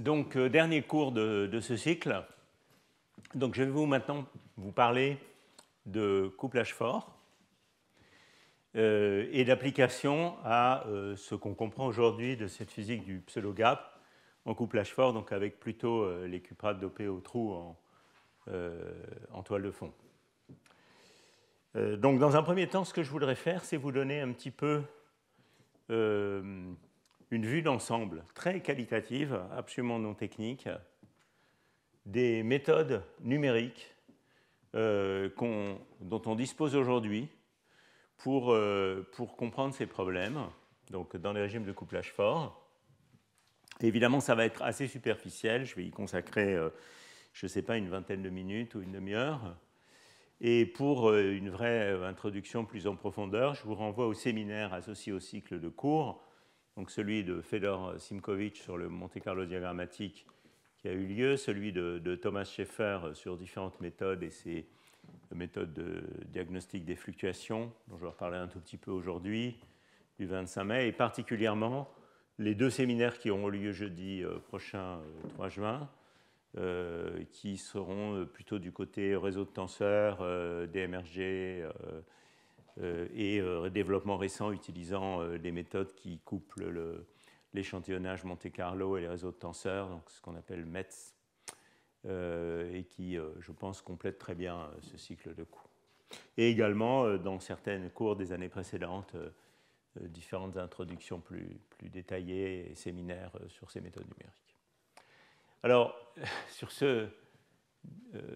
Donc, dernier cours de ce cycle. Donc, je vais maintenant vous parler de couplage fort et d'application à ce qu'on comprend aujourd'hui de cette physique du pseudo-gap en couplage fort, donc avec plutôt les cuprates dopées au trou en toile de fond. Donc, dans un premier temps, ce que je voudrais faire, c'est vous donner un petit peu une vue d'ensemble très qualitative, absolument non technique, des méthodes numériques dont on dispose aujourd'hui pour comprendre ces problèmes, donc dans les régimes de couplage fort. Et évidemment, ça va être assez superficiel, je vais y consacrer, je ne sais pas, une vingtaine de minutes ou une demi-heure. Et pour une vraie introduction plus en profondeur, je vous renvoie au séminaire associé au cycle de cours, donc celui de Fedor Simkovitch sur le Monte Carlo diagrammatique qui a eu lieu, celui de Thomas Schaeffer sur différentes méthodes et ses méthodes de diagnostic des fluctuations, dont je vais reparler un tout petit peu aujourd'hui, du 25 mai, et particulièrement les deux séminaires qui auront lieu jeudi prochain, 3 juin, qui seront plutôt du côté réseau de tenseurs, DMRG et développement récent utilisant des méthodes qui couplent l'échantillonnage Monte Carlo et les réseaux de tenseurs, donc ce qu'on appelle METS, et qui, je pense, complète très bien ce cycle de cours. Et également, dans certaines cours des années précédentes, différentes introductions plus détaillées et séminaires sur ces méthodes numériques. Alors, sur ce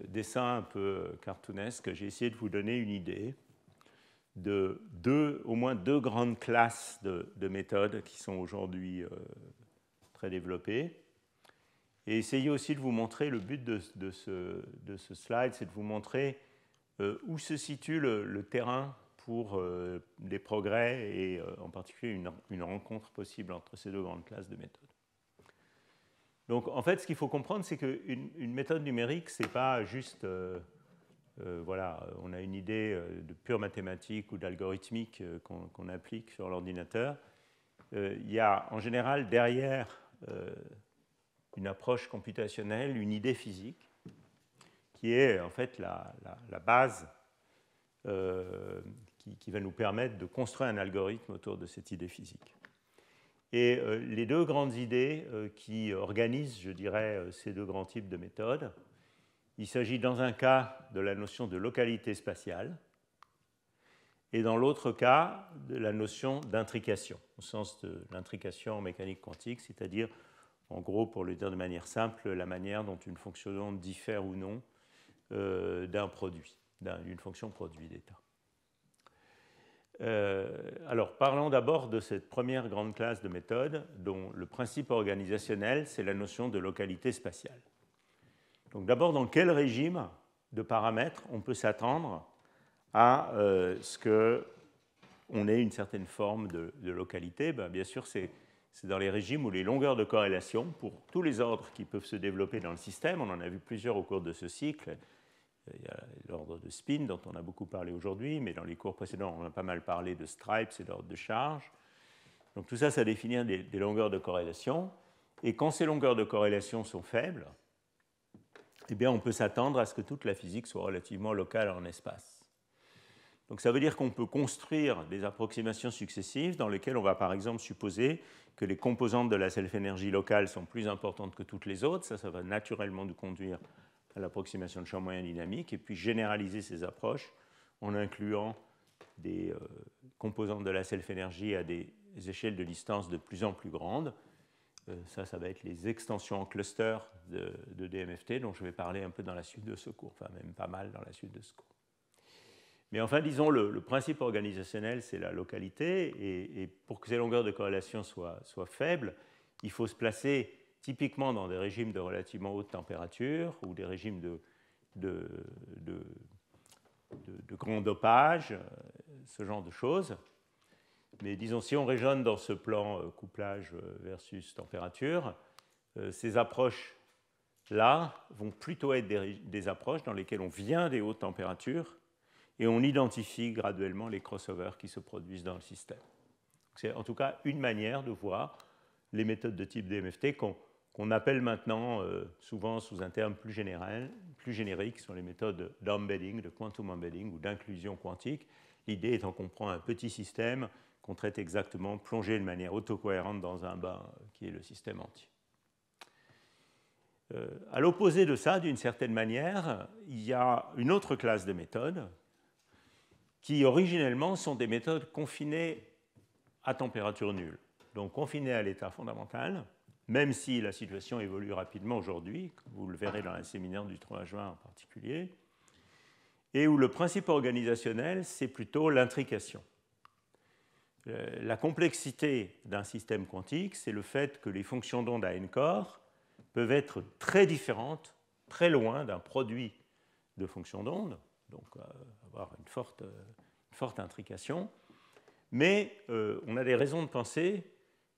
dessin un peu cartoonesque, j'ai essayé de vous donner une idée de au moins deux grandes classes de méthodes qui sont aujourd'hui très développées. Et essayez aussi de vous montrer, le but de ce slide, c'est de vous montrer où se situe le terrain pour des progrès et en particulier une rencontre possible entre ces deux grandes classes de méthodes. Donc en fait, ce qu'il faut comprendre, c'est qu'une méthode numérique, ce n'est pas juste... voilà, on a une idée de pure mathématique ou d'algorithmique qu'on applique sur l'ordinateur. Il y a en général derrière une approche computationnelle, une idée physique, qui est en fait la base qui va nous permettre de construire un algorithme autour de cette idée physique. Et les deux grandes idées qui organisent, je dirais, ces deux grands types de méthodes, il s'agit dans un cas de la notion de localité spatiale et dans l'autre cas de la notion d'intrication, au sens de l'intrication en mécanique quantique, c'est-à-dire, en gros, pour le dire de manière simple, la manière dont une fonction d'onde diffère ou non d'un produit, d'une fonction produit d'état. Alors, parlons d'abord de cette première grande classe de méthodes dont le principe organisationnel, c'est la notion de localité spatiale. Donc d'abord, dans quel régime de paramètres on peut s'attendre à ce qu'on ait une certaine forme de localité? Bien sûr, c'est dans les régimes où les longueurs de corrélation, pour tous les ordres qui peuvent se développer dans le système, on en a vu plusieurs au cours de ce cycle. Il y a l'ordre de spin dont on a beaucoup parlé aujourd'hui, mais dans les cours précédents, on a pas mal parlé de stripes et d'ordre de charge. Donc tout ça, ça définit des longueurs de corrélation. Et quand ces longueurs de corrélation sont faibles, eh bien, on peut s'attendre à ce que toute la physique soit relativement locale en espace. Donc ça veut dire qu'on peut construire des approximations successives dans lesquelles on va par exemple supposer que les composantes de la self-énergie locale sont plus importantes que toutes les autres. Ça va naturellement nous conduire à l'approximation de champ moyen dynamique, et puis généraliser ces approches en incluant des composantes de la self-énergie à des échelles de distance de plus en plus grandes. Ça va être les extensions en cluster de DMFT, dont je vais parler un peu dans la suite de ce cours, enfin même pas mal dans la suite de ce cours. Mais enfin, disons, le principe organisationnel, c'est la localité, et pour que ces longueurs de corrélation soient faibles, il faut se placer typiquement dans des régimes de relativement haute température ou des régimes de grand dopage, ce genre de choses. Mais disons, si on raisonne dans ce plan couplage versus température, ces approches-là vont plutôt être des approches dans lesquelles on vient des hautes températures et on identifie graduellement les crossovers qui se produisent dans le système. C'est en tout cas une manière de voir les méthodes de type DMFT qu'on qu'on appelle maintenant souvent sous un terme plus générique, sont les méthodes d'embedding, de quantum embedding ou d'inclusion quantique. L'idée étant qu'on prend un petit système qu'on traite exactement, plongé de manière autocohérente dans un bain qui est le système entier. À l'opposé de ça, d'une certaine manière, il y a une autre classe de méthodes qui originellement sont des méthodes confinées à température nulle, donc confinées à l'état fondamental, même si la situation évolue rapidement aujourd'hui, vous le verrez dans le séminaire du 3 juin en particulier, et où le principe organisationnel, c'est plutôt l'intrication. La complexité d'un système quantique, c'est le fait que les fonctions d'onde à n-corps peuvent être très différentes, très loin d'un produit de fonctions d'onde, donc avoir une forte intrication, mais on a des raisons de penser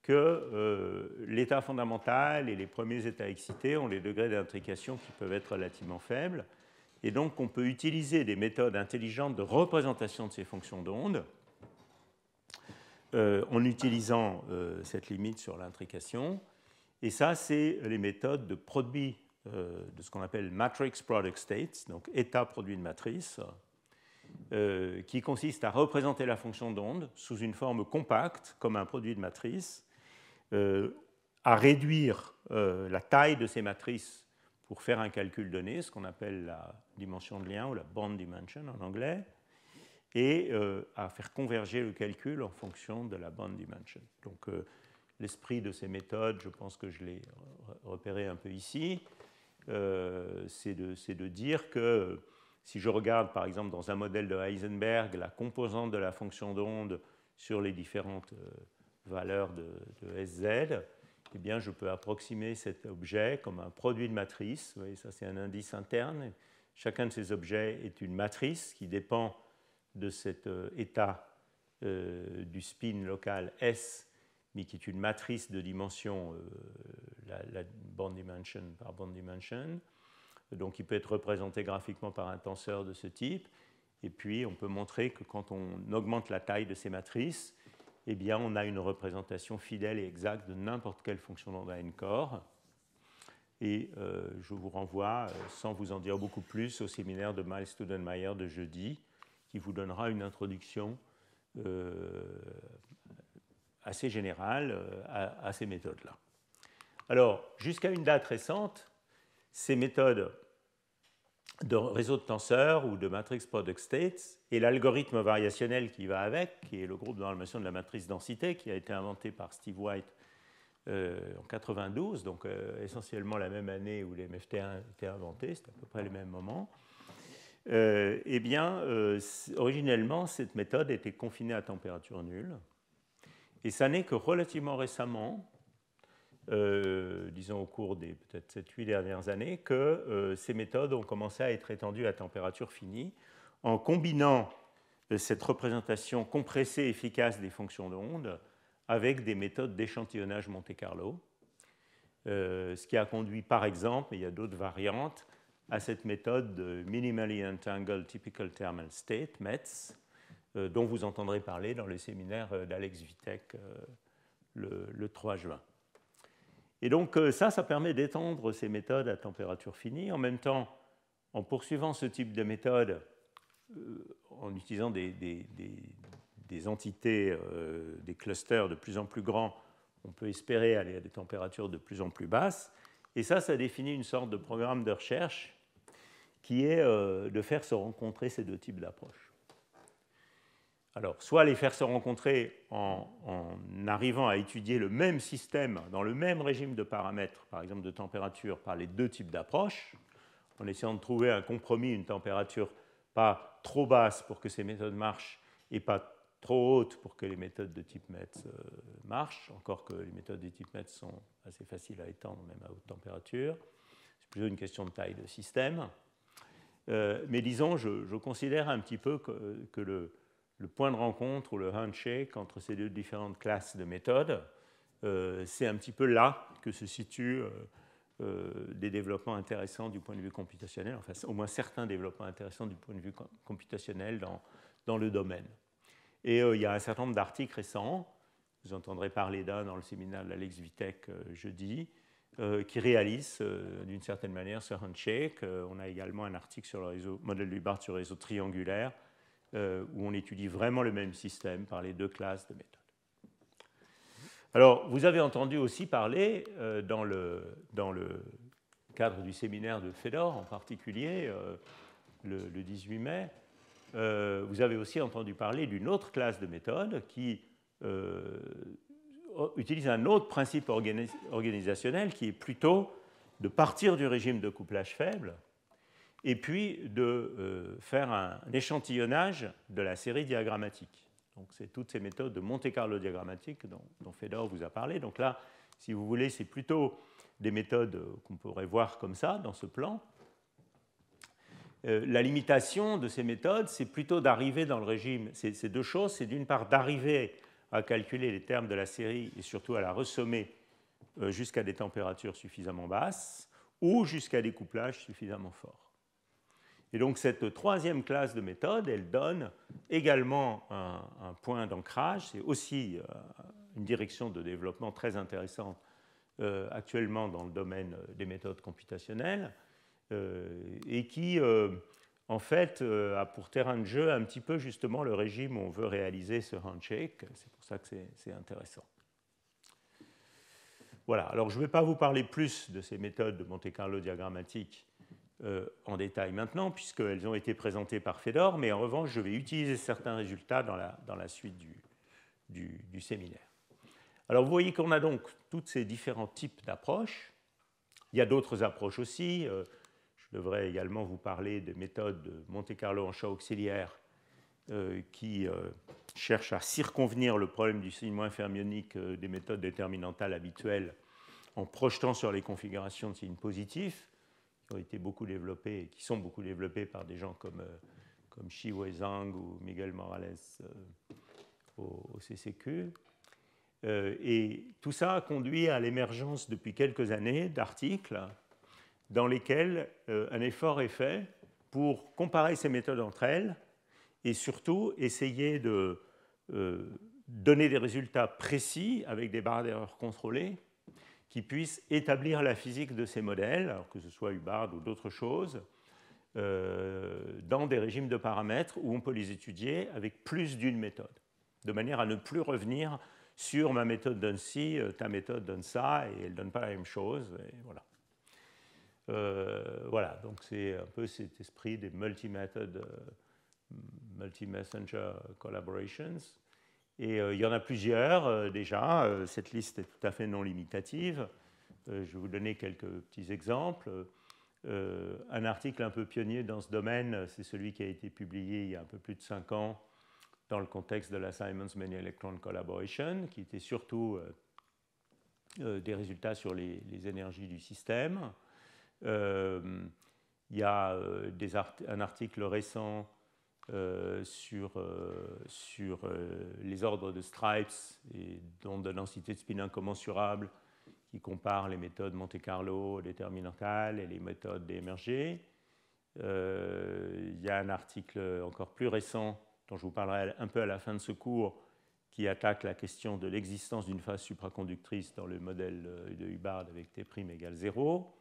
que l'état fondamental et les premiers états excités ont des degrés d'intrication qui peuvent être relativement faibles, et donc on peut utiliser des méthodes intelligentes de représentation de ces fonctions d'onde en utilisant cette limite sur l'intrication. Et ça, c'est les méthodes de produit de ce qu'on appelle matrix product states, donc état produit de matrice, qui consiste à représenter la fonction d'onde sous une forme compacte, comme un produit de matrice, à réduire la taille de ces matrices pour faire un calcul donné, ce qu'on appelle la dimension de lien ou la bond dimension en anglais, et à faire converger le calcul en fonction de la bond dimension. Donc, l'esprit de ces méthodes, je pense que je l'ai repéré un peu ici, c'est de dire que si je regarde par exemple dans un modèle de Heisenberg la composante de la fonction d'onde sur les différentes valeurs de Sz, eh bien je peux approximer cet objet comme un produit de matrice. Vous voyez, ça c'est un indice interne. Chacun de ces objets est une matrice qui dépend de cet état du spin local S, mais qui est une matrice de dimension, la bond dimension par bond dimension. Donc il peut être représenté graphiquement par un tenseur de ce type. Et puis on peut montrer que quand on augmente la taille de ces matrices, eh bien, on a une représentation fidèle et exacte de n'importe quelle fonction d'onde à n-corps. Et je vous renvoie, sans vous en dire beaucoup plus, au séminaire de Miles Studenmayer de jeudi, qui vous donnera une introduction assez générale à ces méthodes-là. Alors, jusqu'à une date récente, ces méthodes de réseau de tenseurs ou de matrix product states et l'algorithme variationnel qui va avec, qui est le groupe d'enrôlement de la matrice densité, qui a été inventé par Steve White en 92, donc essentiellement la même année où les MFT1 étaient inventés, c'est à peu près le même moment. Eh bien, originellement, cette méthode était confinée à température nulle. Et ça n'est que relativement récemment, disons au cours des peut-être 7-8 dernières années, que ces méthodes ont commencé à être étendues à température finie en combinant cette représentation compressée efficace des fonctions d'onde avec des méthodes d'échantillonnage Monte-Carlo, ce qui a conduit par exemple, et il y a d'autres variantes, à cette méthode de Minimally Entangled Typical Thermal State, METS, dont vous entendrez parler dans le séminaire d'Alex Vitek le 3 juin. Et donc ça permet d'étendre ces méthodes à température finie. En même temps, en poursuivant ce type de méthode, en utilisant des entités, des clusters de plus en plus grands, on peut espérer aller à des températures de plus en plus basses. Et ça définit une sorte de programme de recherche qui est de faire se rencontrer ces deux types d'approches. Alors, soit les faire se rencontrer en arrivant à étudier le même système dans le même régime de paramètres, par exemple de température, par les deux types d'approches, en essayant de trouver un compromis, une température pas trop basse pour que ces méthodes marchent et pas trop haute pour que les méthodes de type METS marchent, encore que les méthodes de type METS sont assez faciles à étendre même à haute température. C'est plutôt une question de taille de système. Mais disons, je considère un petit peu que le point de rencontre ou le handshake entre ces deux différentes classes de méthodes, c'est un petit peu là que se situent des développements intéressants du point de vue computationnel, enfin au moins certains développements intéressants du point de vue computationnel dans le domaine. Et il y a un certain nombre d'articles récents, vous entendrez parler d'un dans le séminaire d'Alex Vitek jeudi, qui réalise d'une certaine manière ce handshake. On a également un article sur le réseau, modèle de Hubbard sur le réseau triangulaire, où on étudie vraiment le même système par les deux classes de méthodes. Alors, vous avez entendu aussi parler, dans le cadre du séminaire de Fedor en particulier, le 18 mai, vous avez aussi entendu parler d'une autre classe de méthodes qui utilise un autre principe organisationnel qui est plutôt de partir du régime de couplage faible et puis de faire un échantillonnage de la série diagrammatique. Donc, c'est toutes ces méthodes de Monte-Carlo diagrammatique dont Fedor vous a parlé. Donc là, si vous voulez, c'est plutôt des méthodes qu'on pourrait voir comme ça, dans ce plan. La limitation de ces méthodes, c'est plutôt d'arriver dans le régime. C'est deux choses. C'est d'une part d'arriver à calculer les termes de la série et surtout à la ressommer jusqu'à des températures suffisamment basses ou jusqu'à des couplages suffisamment forts. Et donc cette troisième classe de méthode, elle donne également un point d'ancrage. C'est aussi une direction de développement très intéressante actuellement dans le domaine des méthodes computationnelles et qui, en fait, a pour terrain de jeu un petit peu justement le régime où on veut réaliser ce handshake. C'est pour ça que c'est intéressant. Voilà, alors je ne vais pas vous parler plus de ces méthodes de Monte-Carlo diagrammatique en détail maintenant, puisqu'elles ont été présentées par Fedor, mais en revanche, je vais utiliser certains résultats dans la suite du séminaire. Alors, vous voyez qu'on a donc tous ces différents types d'approches. Il y a d'autres approches aussi. Je devrais également vous parler des méthodes de Monte-Carlo en champ auxiliaire qui cherchent à circonvenir le problème du signe moins fermionique des méthodes déterminantales habituelles en projetant sur les configurations de signes positifs, qui ont été beaucoup développés et qui sont beaucoup développés par des gens comme Shi-Wei Zhang ou Miguel Morales au CCQ. Et tout ça a conduit à l'émergence depuis quelques années d'articles dans lesquels un effort est fait pour comparer ces méthodes entre elles et surtout essayer de donner des résultats précis avec des barres d'erreur contrôlées qui puissent établir la physique de ces modèles, alors que ce soit Hubbard ou d'autres choses, dans des régimes de paramètres où on peut les étudier avec plus d'une méthode, de manière à ne plus revenir sur ma méthode donne ci, ta méthode donne ça, et elle ne donne pas la même chose. Et voilà. Voilà, donc c'est un peu cet esprit des multi-messenger collaborations. Et il y en a plusieurs déjà. Cette liste est tout à fait non limitative. Je vais vous donner quelques petits exemples. Un article un peu pionnier dans ce domaine, c'est celui qui a été publié il y a un peu plus de 5 ans dans le contexte de la Simons Many Electron Collaboration, qui était surtout des résultats sur les énergies du système. Il y a un article récent sur les ordres de Stripes et d'ondes de densité de spin incommensurable qui compare les méthodes Monte-Carlo déterminantales et les méthodes DMRG. Il y a un article encore plus récent dont je vous parlerai un peu à la fin de ce cours qui attaque la question de l'existence d'une phase supraconductrice dans le modèle de Hubbard avec T' égale 0.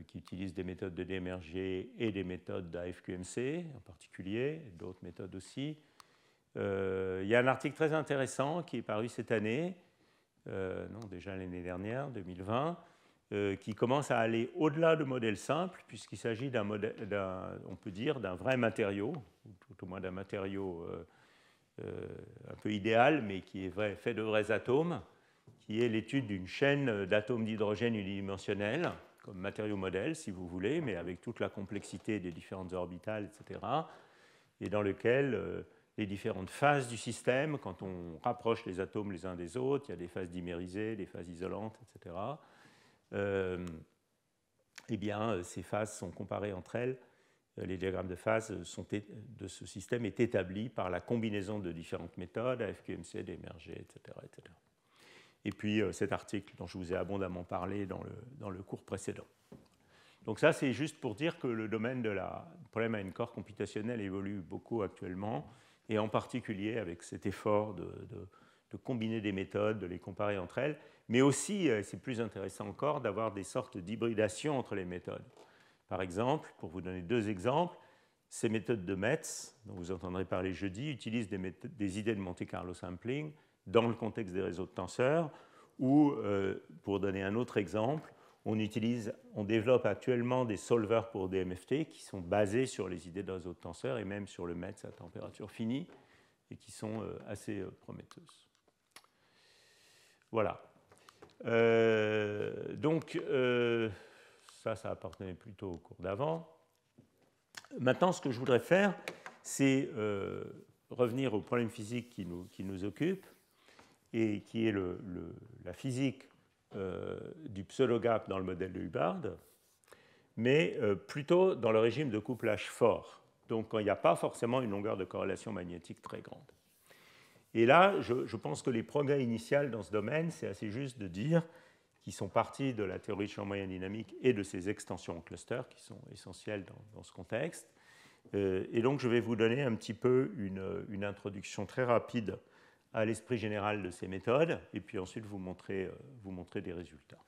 Qui utilisent des méthodes de DMRG et des méthodes d'AFQMC en particulier, et d'autres méthodes aussi. Il y a un article très intéressant qui est paru cette année, non, déjà l'année dernière, 2020, qui commence à aller au-delà de modèles simples, puisqu'il s'agit on peut dire, d'un vrai matériau, ou tout au moins d'un matériau un peu idéal, mais qui est fait de vrais atomes, qui est l'étude d'une chaîne d'atomes d'hydrogène unidimensionnels, comme matériau modèle, si vous voulez, mais avec toute la complexité des différentes orbitales, etc., et dans lequel les différentes phases du système, quand on rapproche les atomes les uns des autres, il y a des phases dimérisées, des phases isolantes, etc., eh bien, ces phases sont comparées entre elles. Les diagrammes de phase de ce système est établi par la combinaison de différentes méthodes, AFQMC, DMRG, etc., etc. Et puis cet article dont je vous ai abondamment parlé dans le cours précédent. Donc ça, c'est juste pour dire que le domaine du problème à n-corps computationnel évolue beaucoup actuellement, et en particulier avec cet effort de combiner des méthodes, de les comparer entre elles, mais aussi, c'est plus intéressant encore, d'avoir des sortes d'hybridation entre les méthodes. Par exemple, pour vous donner 2 exemples, ces méthodes de Metz, dont vous entendrez parler jeudi, utilisent des idées de Monte Carlo sampling dans le contexte des réseaux de tenseurs, ou, pour donner un autre exemple, on développe actuellement des solvers pour DMFT qui sont basés sur les idées de réseaux de tenseurs et même sur le Metz à température finie, et qui sont assez prometteuses. Voilà. Donc, ça appartenait plutôt au cours d'avant. Maintenant, ce que je voudrais faire, c'est revenir au problème physique qui nous occupe, et qui est la physique du pseudo-gap dans le modèle de Hubbard, mais plutôt dans le régime de couplage fort, donc quand il n'y a pas forcément une longueur de corrélation magnétique très grande. Et là, je pense que les progrès initiaux dans ce domaine, c'est assez juste de dire qu'ils sont partis de la théorie de champ moyen dynamique et de ses extensions en cluster, qui sont essentielles dans ce contexte. Et donc, je vais vous donner un petit peu une introduction très rapide à l'esprit général de ces méthodes, et puis ensuite vous montrer des résultats.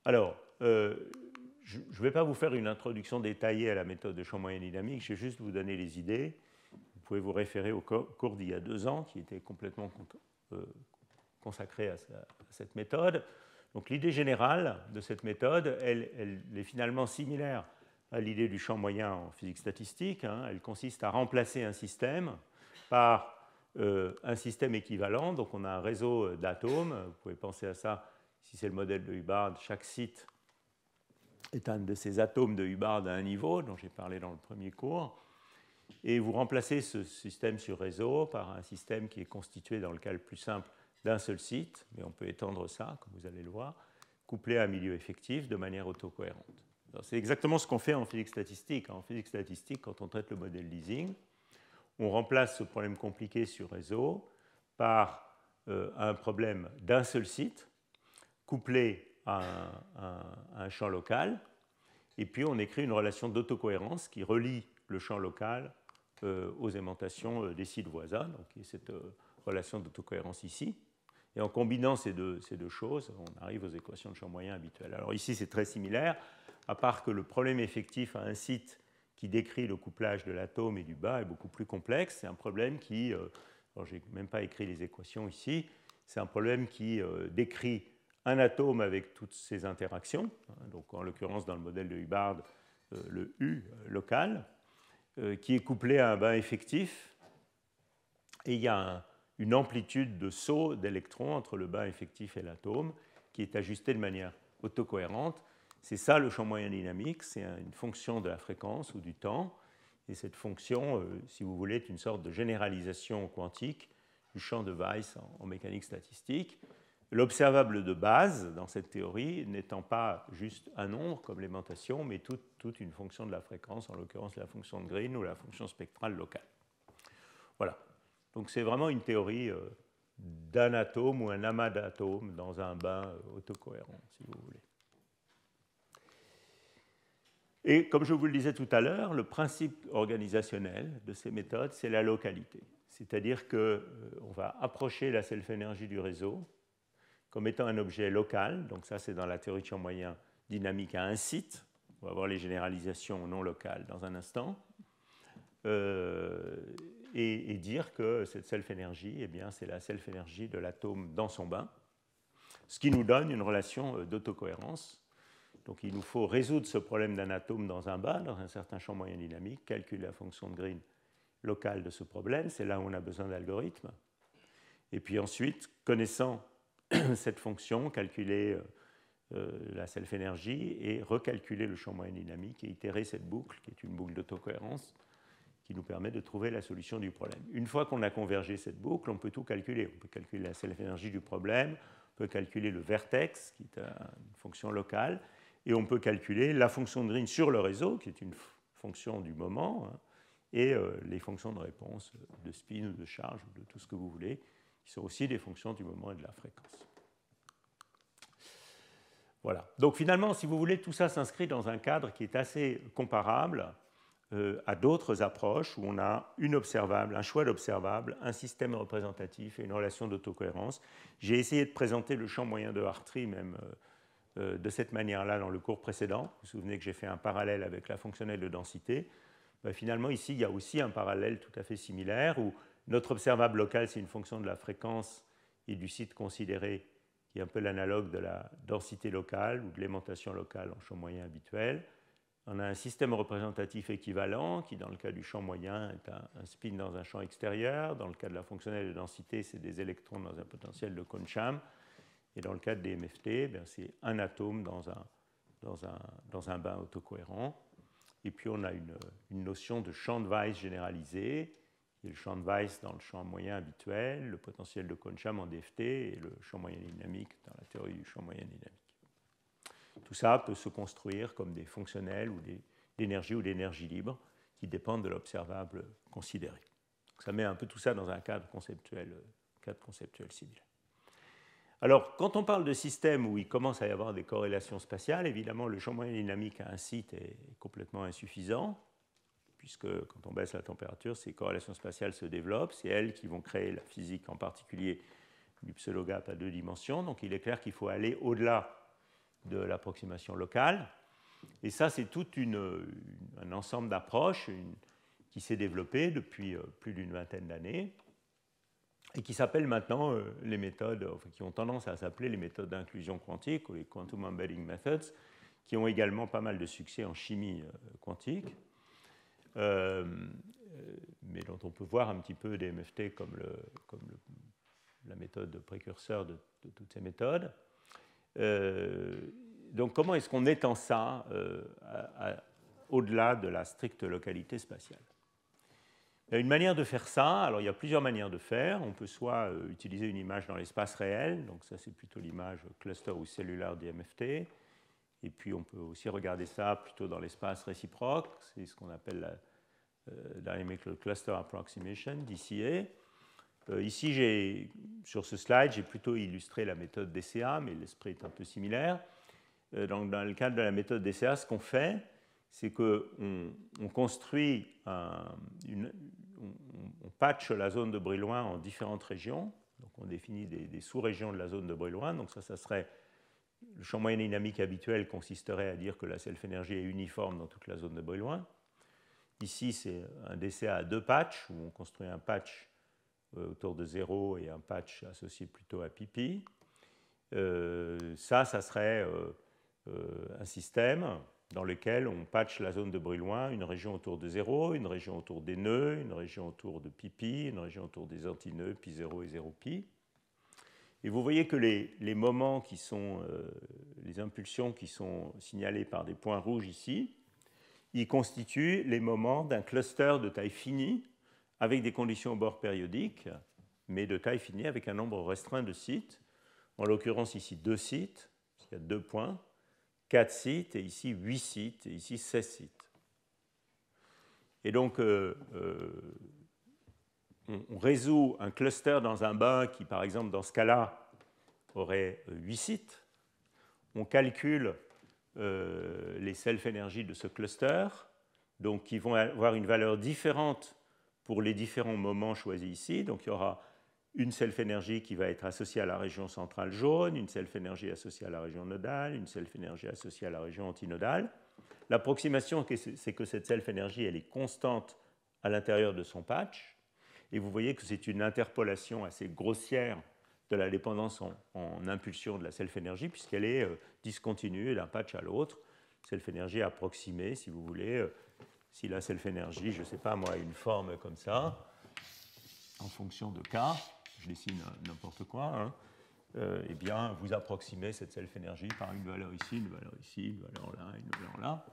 Alors, je ne vais pas vous faire une introduction détaillée à la méthode de champ moyen dynamique, je vais juste vous donner les idées. Vous pouvez vous référer au cours d'il y a 2 ans, qui était complètement consacré à cette méthode. Donc l'idée générale de cette méthode, elle est finalement similaire à l'idée du champ moyen en physique statistique. Elle consiste à remplacer un système par un système équivalent. Donc on a un réseau d'atomes. Vous pouvez penser à ça, si c'est le modèle de Hubbard, chaque site est un de ces atomes de Hubbard à un niveau, dont j'ai parlé dans le premier cours. Et vous remplacez ce système sur réseau par un système qui est constitué, dans le cas le plus simple, d'un seul site, mais on peut étendre ça, comme vous allez le voir, couplé à un milieu effectif de manière autocohérente. C'est exactement ce qu'on fait en physique statistique. En physique statistique, quand on traite le modèle Ising, on remplace ce problème compliqué sur réseau par un problème d'un seul site, couplé à un champ local, et puis on écrit une relation d'autocohérence qui relie le champ local aux aimantations des sites voisins, donc il y a cette relation d'autocohérence ici. Et en combinant ces deux choses, on arrive aux équations de champ moyen habituelles. Alors ici, c'est très similaire, à part que le problème effectif à un site qui décrit le couplage de l'atome et du bas est beaucoup plus complexe. C'est un problème qui, alors je n'ai même pas écrit les équations ici, c'est un problème qui décrit un atome avec toutes ses interactions, donc en l'occurrence dans le modèle de Hubbard, le U local, qui est couplé à un bain effectif, et il y a une amplitude de saut d'électrons entre le bain effectif et l'atome qui est ajustée de manière autocohérente. C'est ça le champ moyen dynamique, c'est une fonction de la fréquence ou du temps, et cette fonction, si vous voulez, est une sorte de généralisation quantique du champ de Weiss en mécanique statistique. L'observable de base dans cette théorie n'étant pas juste un nombre comme l'aimantation, mais toute une fonction de la fréquence, en l'occurrence la fonction de Green ou la fonction spectrale locale. Voilà. Donc c'est vraiment une théorie d'un atome ou un amas d'atomes dans un bain autocohérent, si vous voulez. Et comme je vous le disais tout à l'heure, le principe organisationnel de ces méthodes, c'est la localité. C'est-à-dire qu'on va approcher la self-énergie du réseau comme étant un objet local. Donc ça, c'est dans la théorie de champ moyen dynamique à un site. On va voir les généralisations non locales dans un instant. Et dire que cette self-énergie, eh bien, c'est la self-énergie de l'atome dans son bain, ce qui nous donne une relation d'autocohérence. Donc il nous faut résoudre ce problème d'un atome dans un bain, dans un certain champ moyen dynamique, calculer la fonction de Green locale de ce problème, c'est là où on a besoin d'algorithmes. Et puis ensuite, connaissant cette fonction, calculer la self-énergie et recalculer le champ moyen dynamique et itérer cette boucle, qui est une boucle d'autocohérence, qui nous permet de trouver la solution du problème. Une fois qu'on a convergé cette boucle, on peut tout calculer. On peut calculer la self-énergie du problème, on peut calculer le vertex, qui est une fonction locale, et on peut calculer la fonction de Green sur le réseau, qui est une fonction du moment, et les fonctions de réponse de spin ou de charge, ou de tout ce que vous voulez, qui sont aussi des fonctions du moment et de la fréquence. Voilà. Donc finalement, si vous voulez, tout ça s'inscrit dans un cadre qui est assez comparable à d'autres approches où on a une observable, un choix d'observable, un système représentatif et une relation d'autocohérence. J'ai essayé de présenter le champ moyen de Hartree même de cette manière-là dans le cours précédent. Vous vous souvenez que j'ai fait un parallèle avec la fonctionnelle de densité. Ben, finalement, ici, il y a aussi un parallèle tout à fait similaire où notre observable local, c'est une fonction de la fréquence et du site considéré, qui est un peu l'analogue de la densité locale ou de l'aimantation locale en champ moyen habituel. On a un système représentatif équivalent qui, dans le cas du champ moyen, est un spin dans un champ extérieur. Dans le cas de la fonctionnelle de densité, c'est des électrons dans un potentiel de Kohn-Sham. Et dans le cas des MFT, c'est un atome dans un bain autocohérent. Et puis on a une notion de champ de Weiss généralisé, qui est le champ de Weiss dans le champ moyen habituel, le potentiel de Kohn-Sham en DFT et le champ moyen dynamique dans la théorie du champ moyen dynamique. Tout ça peut se construire comme des fonctionnels ou d'énergie ou d'énergie libre qui dépendent de l'observable considéré. Donc ça met un peu tout ça dans un cadre conceptuel similaire. Alors, quand on parle de systèmes où il commence à y avoir des corrélations spatiales, évidemment, le champ moyen dynamique à un site est complètement insuffisant, puisque quand on baisse la température, ces corrélations spatiales se développent. C'est elles qui vont créer la physique, en particulier du pseudo-gap à 2 dimensions. Donc, il est clair qu'il faut aller au-delà de l'approximation locale. Et ça, c'est tout un ensemble d'approches qui s'est développé depuis plus d'une vingtaine d'années et qui s'appellent maintenant les méthodes, enfin, qui ont tendance à s'appeler les méthodes d'inclusion quantique ou les Quantum Embedding Methods, qui ont également pas mal de succès en chimie quantique, mais dont on peut voir un petit peu des MFT comme la méthode précurseur de toutes ces méthodes. Donc comment est-ce qu'on étend ça au-delà de la stricte localité spatiale? Il y a une manière de faire ça. Alors il y a plusieurs manières de faire. On peut soit utiliser une image dans l'espace réel, donc ça c'est plutôt l'image cluster ou cellulaire des MFT, et puis on peut aussi regarder ça plutôt dans l'espace réciproque, c'est ce qu'on appelle la Dynamical Cluster Approximation, DCA. Ici, sur ce slide, j'ai plutôt illustré la méthode DCA, mais l'esprit est un peu similaire. Donc, dans le cadre de la méthode DCA, ce qu'on fait, c'est qu'on construit, on patche la zone de Brillouin en différentes régions. Donc, on définit des sous-régions de la zone de Brillouin. Donc, ça serait le champ moyen dynamique habituel consisterait à dire que la self-énergie est uniforme dans toute la zone de Brillouin. Ici, c'est un DCA à 2 patchs, où on construit un patch autour de 0 et un patch associé plutôt à pi. Ça serait un système dans lequel on patche la zone de Brillouin, une région autour de 0, une région autour des nœuds, une région autour de pi, une région autour des antinœuds, pi0 et 0pi. Et vous voyez que les moments qui sont, les impulsions qui sont signalées par des points rouges ici, ils constituent les moments d'un cluster de taille finie avec des conditions au bord périodiques, mais de taille finie avec un nombre restreint de sites. En l'occurrence, ici 2 sites, il y a 2 points, 4 sites, et ici 8 sites, et ici 16 sites. Et donc, on résout un cluster dans un bain qui, par exemple, dans ce cas-là, aurait 8 sites. On calcule les self-énergies de ce cluster, donc qui vont avoir une valeur différente pour les différents moments choisis ici. Donc il y aura une self-énergie qui va être associée à la région centrale jaune, une self-énergie associée à la région nodale, une self-énergie associée à la région antinodale. L'approximation, c'est que cette self-énergie, elle est constante à l'intérieur de son patch. Et vous voyez que c'est une interpolation assez grossière de la dépendance en impulsion de la self-énergie, puisqu'elle est discontinue d'un patch à l'autre. Self-énergie approximée, si vous voulez. Si la self-énergie, je ne sais pas moi, a une forme comme ça, en fonction de K, je dessine n'importe quoi, eh bien, vous approximez cette self-énergie par une valeur ici, une valeur ici, une valeur là, une valeur là,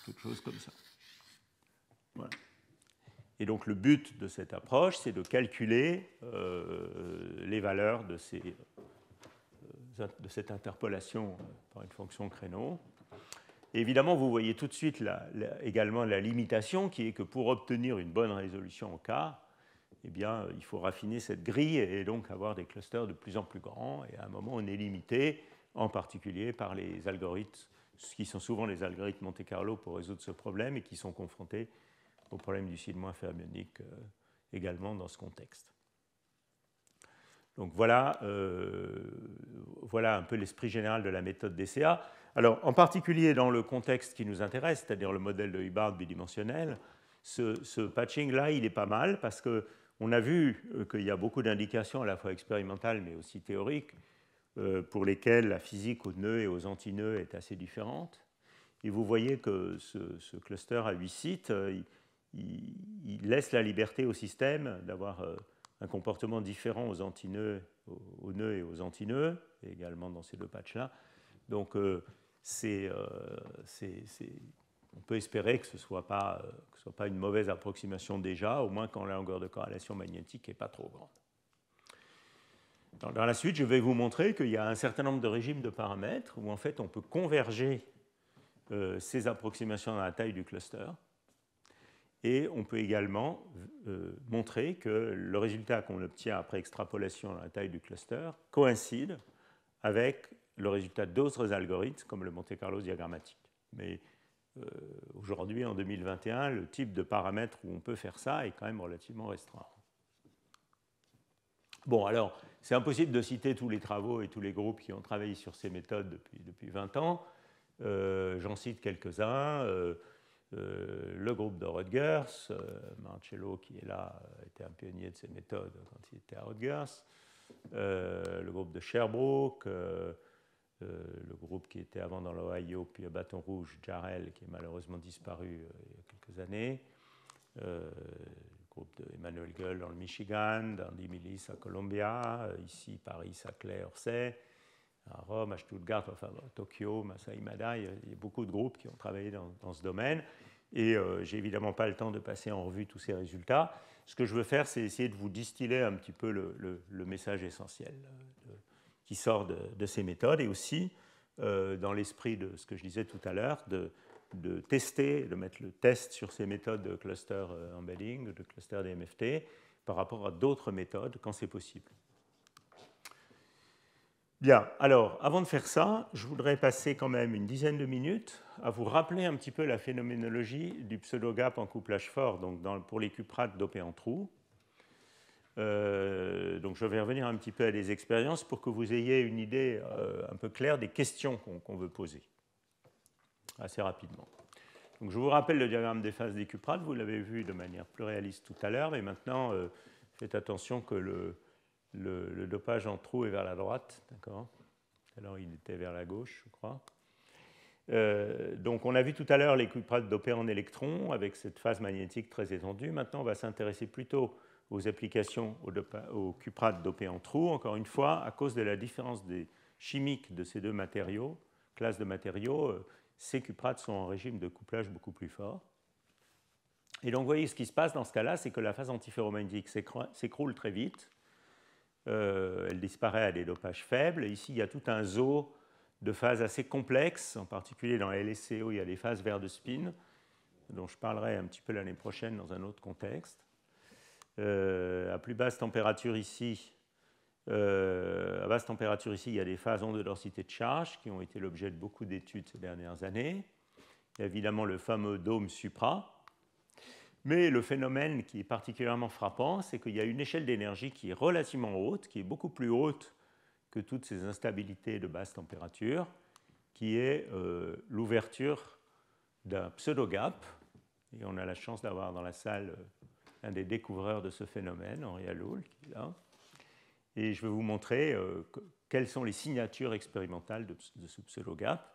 quelque chose comme ça. Voilà. Et donc le but de cette approche, c'est de calculer les valeurs de cette interpolation par une fonction créneau. Et évidemment, vous voyez tout de suite également la limitation, qui est que pour obtenir une bonne résolution au K, eh bien, il faut raffiner cette grille et donc avoir des clusters de plus en plus grands. Et à un moment, on est limité, en particulier par les algorithmes qui sont souvent les algorithmes Monte-Carlo pour résoudre ce problème et qui sont confrontés au problème du cyle moins fermionique également dans ce contexte. Donc voilà, voilà un peu l'esprit général de la méthode DCA. Alors, en particulier dans le contexte qui nous intéresse, c'est-à-dire le modèle de Hubbard bidimensionnel, ce patching-là, il est pas mal parce qu'on a vu qu'il y a beaucoup d'indications à la fois expérimentales mais aussi théoriques pour lesquelles la physique aux nœuds et aux antinœuds est assez différente. Et vous voyez que ce cluster à 8 sites, il laisse la liberté au système d'avoir un comportement différent aux antinœuds, aux nœuds et aux antinœuds, et également dans ces deux patchs-là. Donc, on peut espérer que ce ne soit pas une mauvaise approximation déjà, au moins quand la longueur de corrélation magnétique n'est pas trop grande. Dans la suite, je vais vous montrer qu'il y a un certain nombre de régimes de paramètres où en fait on peut converger ces approximations dans la taille du cluster. Et on peut également montrer que le résultat qu'on obtient après extrapolation dans la taille du cluster coïncide avec le résultat d'autres algorithmes comme le Monte-Carlo diagrammatique. Mais aujourd'hui, en 2021, le type de paramètre où on peut faire ça est quand même relativement restreint. Bon, alors, c'est impossible de citer tous les travaux et tous les groupes qui ont travaillé sur ces méthodes depuis 20 ans. J'en cite quelques-uns. Le groupe de Rutgers, Marcello, qui est là, était un pionnier de ces méthodes quand il était à Rutgers. Le groupe de Sherbrooke, le groupe qui était avant dans l'Ohio, puis à Bâton Rouge, Jarrell, qui est malheureusement disparu il y a quelques années. Le groupe d'Emmanuel Gueule dans le Michigan, d'Andy Millis à Columbia, ici Paris, Saclay, Orsay, à Rome, à Stuttgart, enfin à Tokyo, Masai Imada. Il y a beaucoup de groupes qui ont travaillé dans ce domaine. Et j'ai évidemment pas le temps de passer en revue tous ces résultats. Ce que je veux faire, c'est essayer de vous distiller un petit peu le message essentiel qui sort de ces méthodes, et aussi, dans l'esprit de ce que je disais tout à l'heure, de tester, de mettre le test sur ces méthodes de cluster embedding, de cluster DMFT, par rapport à d'autres méthodes quand c'est possible. Bien, alors, avant de faire ça, je voudrais passer quand même une dizaine de minutes à vous rappeler un petit peu la phénoménologie du pseudo-gap en couplage fort, donc pour les cuprates dopés en trous. Donc je vais revenir un petit peu à des expériences pour que vous ayez une idée un peu claire des questions qu'on veut poser assez rapidement. Donc je vous rappelle le diagramme des phases des cuprates, vous l'avez vu de manière plus réaliste tout à l'heure, mais maintenant faites attention que le dopage en trou est vers la droite, d'accord? Alors il était vers la gauche, je crois. Donc on a vu tout à l'heure les cuprates dopées en électrons avec cette phase magnétique très étendue. Maintenant on va s'intéresser plutôt aux applications aux cuprates dopées en trous, encore une fois, à cause de la différence chimique de ces deux matériaux, classes de matériaux, ces cuprates sont en régime de couplage beaucoup plus fort. Et donc vous voyez ce qui se passe dans ce cas-là, c'est que la phase antiferromagnétique s'écroule très vite, elle disparaît à des dopages faibles, et ici il y a tout un zoo de phases assez complexes, en particulier dans LSCO, il y a des phases verts de spin, dont je parlerai un petit peu l'année prochaine dans un autre contexte. À plus basse température ici, à basse température ici, il y a des phases onde de densité de charge qui ont été l'objet de beaucoup d'études ces dernières années. Il y a évidemment le fameux dôme supra. Mais le phénomène qui est particulièrement frappant, c'est qu'il y a une échelle d'énergie qui est relativement haute, qui est beaucoup plus haute que toutes ces instabilités de basse température, qui est l'ouverture d'un pseudo-gap. Et on a la chance d'avoir dans la salle un des découvreurs de ce phénomène, Henri Alloul, qui est là. Et je vais vous montrer quelles sont les signatures expérimentales de ce pseudo-gap.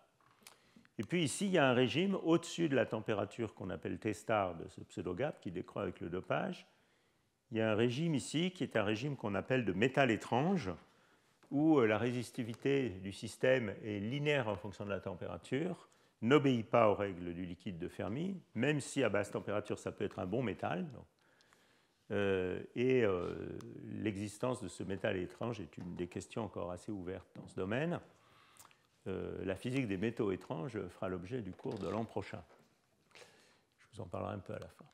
Et puis ici, il y a un régime au-dessus de la température qu'on appelle T star de ce pseudo-gap, qui décroît avec le dopage. Il y a un régime ici qui est un régime qu'on appelle de métal étrange, où la résistivité du système est linéaire en fonction de la température, n'obéit pas aux règles du liquide de Fermi, même si à basse température ça peut être un bon métal. L'existence de ce métal étrange est une des questions encore assez ouvertes dans ce domaine. La physique des métaux étranges fera l'objet du cours de l'an prochain. Je vous en parlerai un peu à la fin.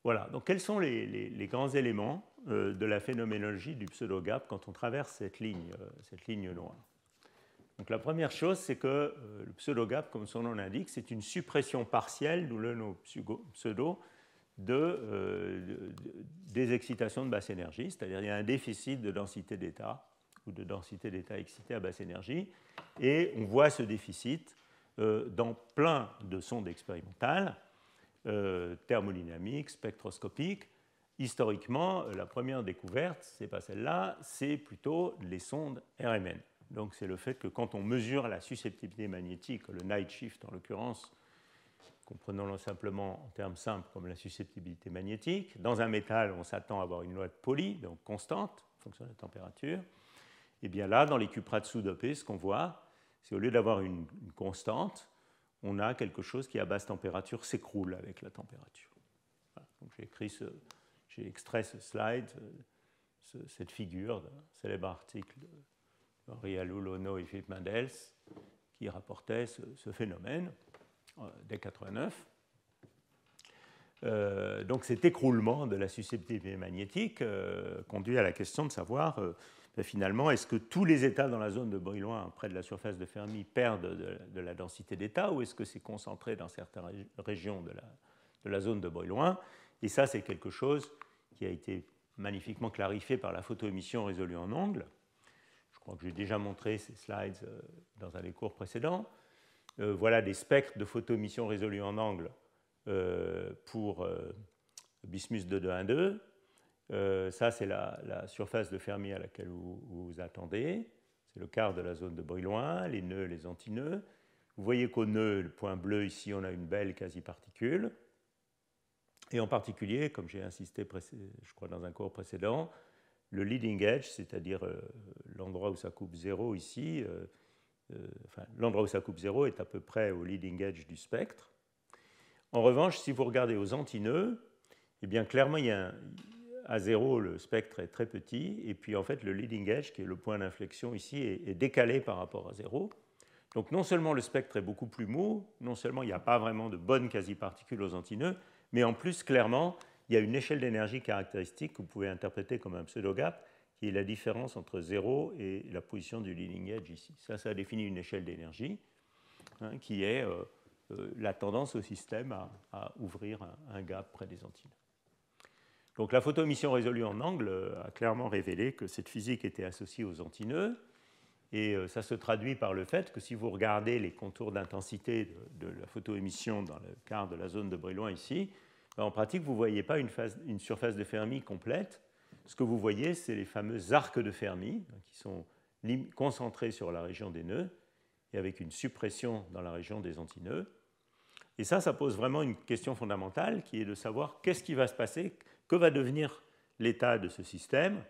Voilà, donc quels sont les grands éléments de la phénoménologie du pseudo-gap quand on traverse cette ligne noire? Donc la première chose, c'est que le pseudo-gap, comme son nom l'indique, c'est une suppression partielle, d'où le nom pseudo, des excitations de basse énergie, c'est-à-dire il y a un déficit de densité d'état ou de densité d'état excité à basse énergie, et on voit ce déficit dans plein de sondes expérimentales, thermodynamiques, spectroscopiques. Historiquement, la première découverte, ce n'est pas celle-là, c'est plutôt les sondes RMN. Donc c'est le fait que quand on mesure la susceptibilité magnétique, le night shift en l'occurrence, comprenons-le simplement en termes simples comme la susceptibilité magnétique, dans un métal, on s'attend à avoir une loi de Pauli, donc constante, en fonction de la température. Et bien là, dans les cuprates sous-dopées, ce qu'on voit, c'est au lieu d'avoir une constante, on a quelque chose qui, à basse température, s'écroule avec la température. Voilà. Donc j'ai extrait ce slide, cette figure d'un célèbre article de Henri Alloul, Ono et Philippe Mendels, qui rapportait ce phénomène dès 89. Donc cet écroulement de la susceptibilité magnétique conduit à la question de savoir finalement est-ce que tous les états dans la zone de Brillouin près de la surface de Fermi perdent de la densité d'état ou est-ce que c'est concentré dans certaines régions de la zone de Brillouin. Et ça c'est quelque chose qui a été magnifiquement clarifié par la photoémission résolue en angle. Je crois que j'ai déjà montré ces slides dans un des cours précédents. Voilà des spectres de photoémission résolue en angle pour bismuth 2212. Ça, c'est la surface de Fermi à laquelle vous attendez. C'est le quart de la zone de Brillouin, les nœuds, les antinœuds. Vous voyez qu'au nœud, le point bleu, ici, on a une belle quasi-particule. Et en particulier, comme j'ai insisté, je crois, dans un cours précédent, le leading edge, c'est-à-dire l'endroit où ça coupe 0 ici, l'endroit où ça coupe 0 est à peu près au leading edge du spectre. En revanche, si vous regardez aux antinœuds, eh bien clairement, à 0, le spectre est très petit, et puis en fait, le leading edge, qui est le point d'inflexion ici, est décalé par rapport à 0. Donc non seulement le spectre est beaucoup plus mou, non seulement il n'y a pas vraiment de bonnes quasi-particules aux antinœuds, mais en plus, clairement, il y a une échelle d'énergie caractéristique que vous pouvez interpréter comme un pseudo-gap, qui est la différence entre 0 et la position du leading edge ici. Ça définit une échelle d'énergie qui est la tendance au système à ouvrir un gap près des antinœuds. Donc la photoémission résolue en angle a clairement révélé que cette physique était associée aux antinœuds, et ça se traduit par le fait que si vous regardez les contours d'intensité de la photoémission dans le quart de la zone de Brillouin ici, en pratique, vous ne voyez pas une surface de Fermi complète. Ce que vous voyez, c'est les fameux arcs de Fermi qui sont concentrés sur la région des nœuds et avec une suppression dans la région des antinœuds. Et ça pose vraiment une question fondamentale qui est de savoir qu'est-ce qui va se passer, que va devenir l'état de ce système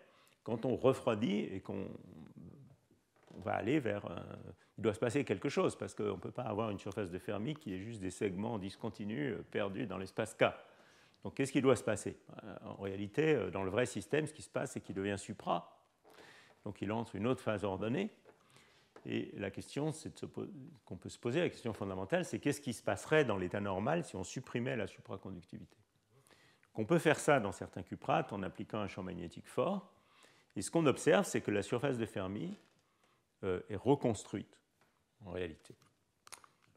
quand on refroidit et qu'on va aller vers... Il doit se passer quelque chose parce qu'on ne peut pas avoir une surface de Fermi qui est juste des segments discontinus perdus dans l'espace K. Donc qu'est-ce qui doit se passer? En réalité, dans le vrai système, ce qui se passe, c'est qu'il devient supra. Donc il entre une autre phase ordonnée. Et la question qu'on peut se poser, la question fondamentale, c'est qu'est-ce qui se passerait dans l'état normal si on supprimait la supraconductivité? Donc on peut faire ça dans certains cuprates en appliquant un champ magnétique fort. Et ce qu'on observe, c'est que la surface de Fermi est reconstruite en réalité.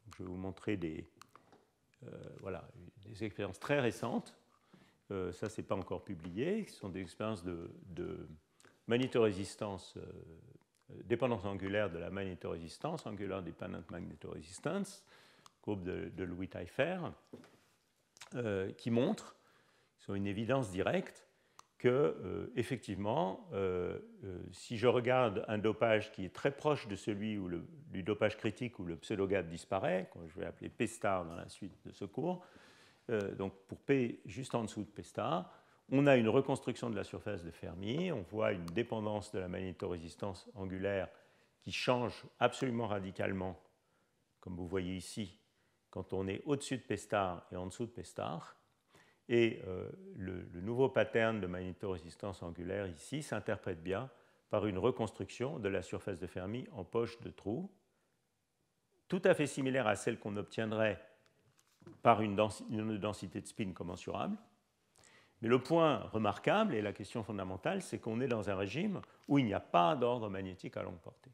Donc je vais vous montrer des expériences très récentes. Ça, ce n'est pas encore publié. Ce sont des expériences de magnétorésistance, dépendance angulaire de la magnétorésistance, angular dependent magnetoresistance, groupe de Louis Taillefer, qui montrent, sur une évidence directe, que, effectivement, si je regarde un dopage qui est très proche de celui du dopage critique où le pseudo-gap disparaît, que je vais appeler P star dans la suite de ce cours, donc pour P juste en dessous de P star, on a une reconstruction de la surface de Fermi, on voit une dépendance de la magnétorésistance angulaire qui change absolument radicalement, comme vous voyez ici, quand on est au-dessus de P star et en dessous de P star. Et le nouveau pattern de magnétorésistance angulaire ici s'interprète bien par une reconstruction de la surface de Fermi en poche de trou, tout à fait similaire à celle qu'on obtiendrait par une densité de spin commensurable. Mais le point remarquable et la question fondamentale, c'est qu'on est dans un régime où il n'y a pas d'ordre magnétique à longue portée.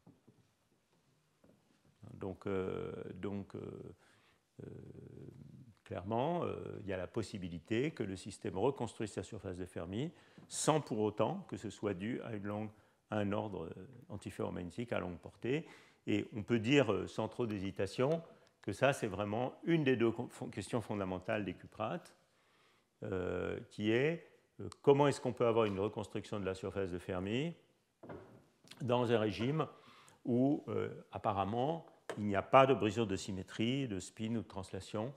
Clairement, il y a la possibilité que le système reconstruise sa surface de Fermi sans pour autant que ce soit dû à un ordre antiferromagnétique à longue portée. Et on peut dire, sans trop d'hésitation, que ça, c'est vraiment une des deux questions fondamentales des cuprates, qui est comment est-ce qu'on peut avoir une reconstruction de la surface de Fermi dans un régime où, apparemment, il n'y a pas de brisure de symétrie, de spin ou de translation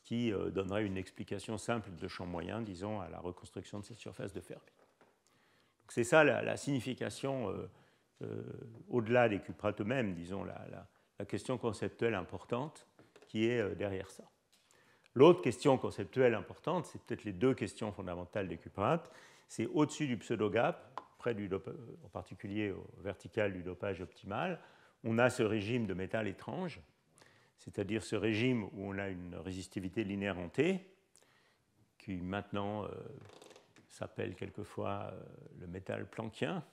qui donnerait une explication simple de champ moyen, disons, à la reconstruction de cette surface de Fermi. C'est ça la signification, au-delà des cuprates eux-mêmes, disons, la question conceptuelle importante qui est derrière ça. L'autre question conceptuelle importante, c'est peut-être les deux questions fondamentales des cuprates, c'est au-dessus du pseudo-gap, près en particulier au vertical du dopage optimal, on a ce régime de métal étrange, c'est-à-dire ce régime où on a une résistivité linéaire en T, qui maintenant s'appelle quelquefois le métal planckien.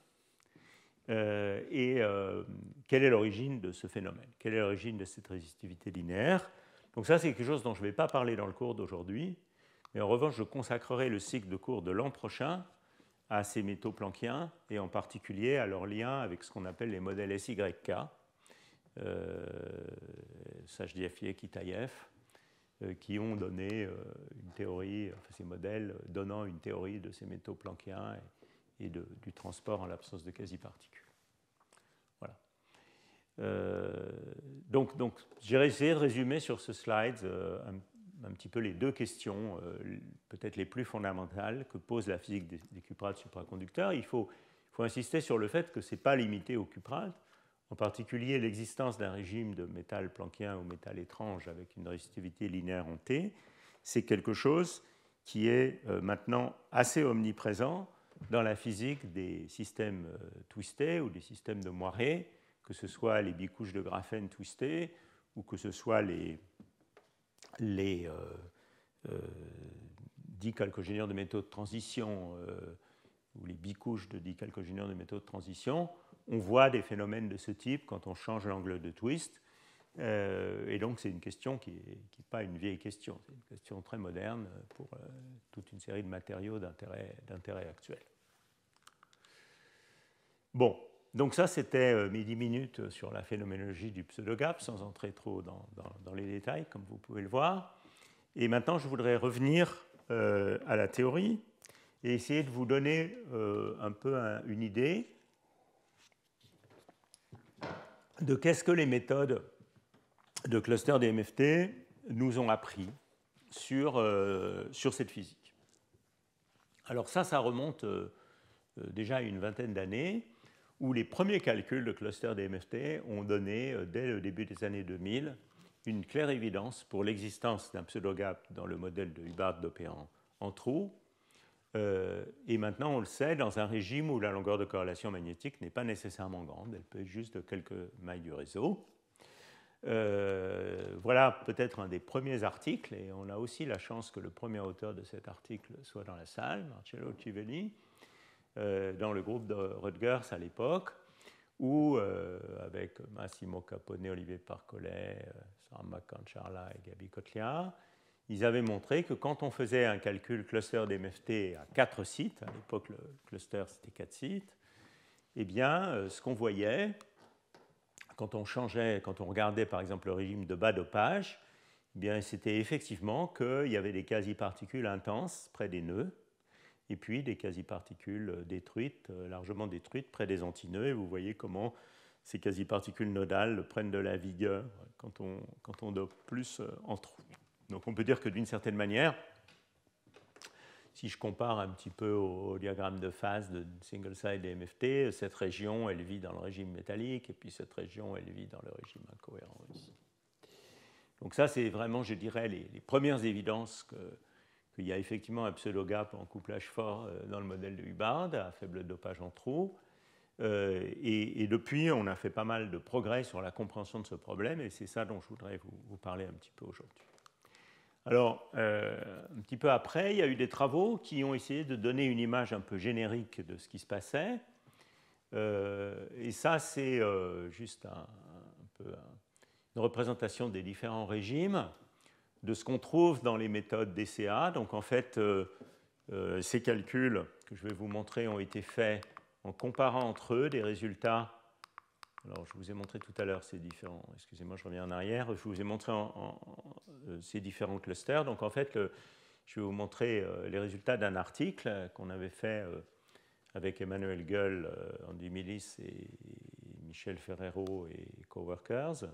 Quelle est l'origine de ce phénomène? Quelle est l'origine de cette résistivité linéaire? Donc ça, c'est quelque chose dont je ne vais pas parler dans le cours d'aujourd'hui, mais en revanche, je consacrerai le cycle de cours de l'an prochain à ces métaux planckiens, et en particulier à leur lien avec ce qu'on appelle les modèles SYK, Sachdiafier et Kitaïev, qui ont donné une théorie, enfin ces modèles donnant une théorie de ces métaux planckiens et du transport en l'absence de quasi-particules. Voilà. Donc j'ai essayé de résumer sur ce slide un petit peu les deux questions, peut-être les plus fondamentales que pose la physique des cuprates supraconducteurs. Il faut insister sur le fait que ce n'est pas limité aux cuprates, en particulier l'existence d'un régime de métal planckien ou métal étrange avec une résistivité linéaire en T, c'est quelque chose qui est maintenant assez omniprésent dans la physique des systèmes twistés ou des systèmes de moiré, que ce soit les bicouches de graphène twistés ou que ce soit les dichalcogénures de métaux de transition ou les bicouches de dichalcogénures de métaux de transition. On voit des phénomènes de ce type quand on change l'angle de twist. Et donc, c'est une question qui n'est pas une vieille question, c'est une question très moderne pour toute une série de matériaux d'intérêt actuel. Bon, donc ça, c'était mes 10 minutes sur la phénoménologie du pseudogap, sans entrer trop dans les détails, comme vous pouvez le voir. Et maintenant, je voudrais revenir à la théorie et essayer de vous donner un peu une idée de qu'est-ce que les méthodes de cluster DMFT nous ont appris sur cette physique. Alors ça remonte déjà à une vingtaine d'années, où les premiers calculs de cluster DMFT ont donné, dès le début des années 2000, une claire évidence pour l'existence d'un pseudogap dans le modèle de Hubbard dopé en trou. Et maintenant, on le sait, dans un régime où la longueur de corrélation magnétique n'est pas nécessairement grande, elle peut être juste de quelques mailles du réseau. Voilà peut-être un des premiers articles, et on a aussi la chance que le premier auteur de cet article soit dans la salle, Marcello Civelli, dans le groupe de Rutgers à l'époque, où, avec Massimo Capone, Olivier Parcollet, Sarah McCancharla et Gaby Kotlia, ils avaient montré que quand on faisait un calcul cluster DMFT à 4 sites, à l'époque le cluster c'était 4 sites, eh bien ce qu'on voyait, quand on regardait par exemple le régime de bas dopage, eh bien c'était effectivement qu'il y avait des quasi-particules intenses près des nœuds, et puis des quasi-particules détruites, largement détruites près des antinœuds, et vous voyez comment ces quasi-particules nodales prennent de la vigueur quand on dope plus en trou. Donc on peut dire que d'une certaine manière, si je compare un petit peu au diagramme de phase de single-side DMFT, cette région, elle vit dans le régime métallique, et puis cette région, elle vit dans le régime incohérent ici. Donc ça, c'est vraiment, je dirais, les premières évidences qu'il y a effectivement un pseudogap en couplage fort dans le modèle de Hubbard, à faible dopage en trou. Et depuis, on a fait pas mal de progrès sur la compréhension de ce problème, et c'est ça dont je voudrais vous parler un petit peu aujourd'hui. Alors, un petit peu après, il y a eu des travaux qui ont essayé de donner une image un peu générique de ce qui se passait. Et ça, c'est juste un peu une représentation des différents régimes, de ce qu'on trouve dans les méthodes DCA. Donc en fait, ces calculs que je vais vous montrer ont été faits en comparant entre eux des résultats. Alors je vous ai montré tout à l'heure ces différents, excusez-moi je reviens en arrière, je vous ai montré ces différents clusters. Donc en fait, je vais vous montrer les résultats d'un article qu'on avait fait avec Emmanuel Gueule, Andy Millis et Michel Ferrero et coworkers,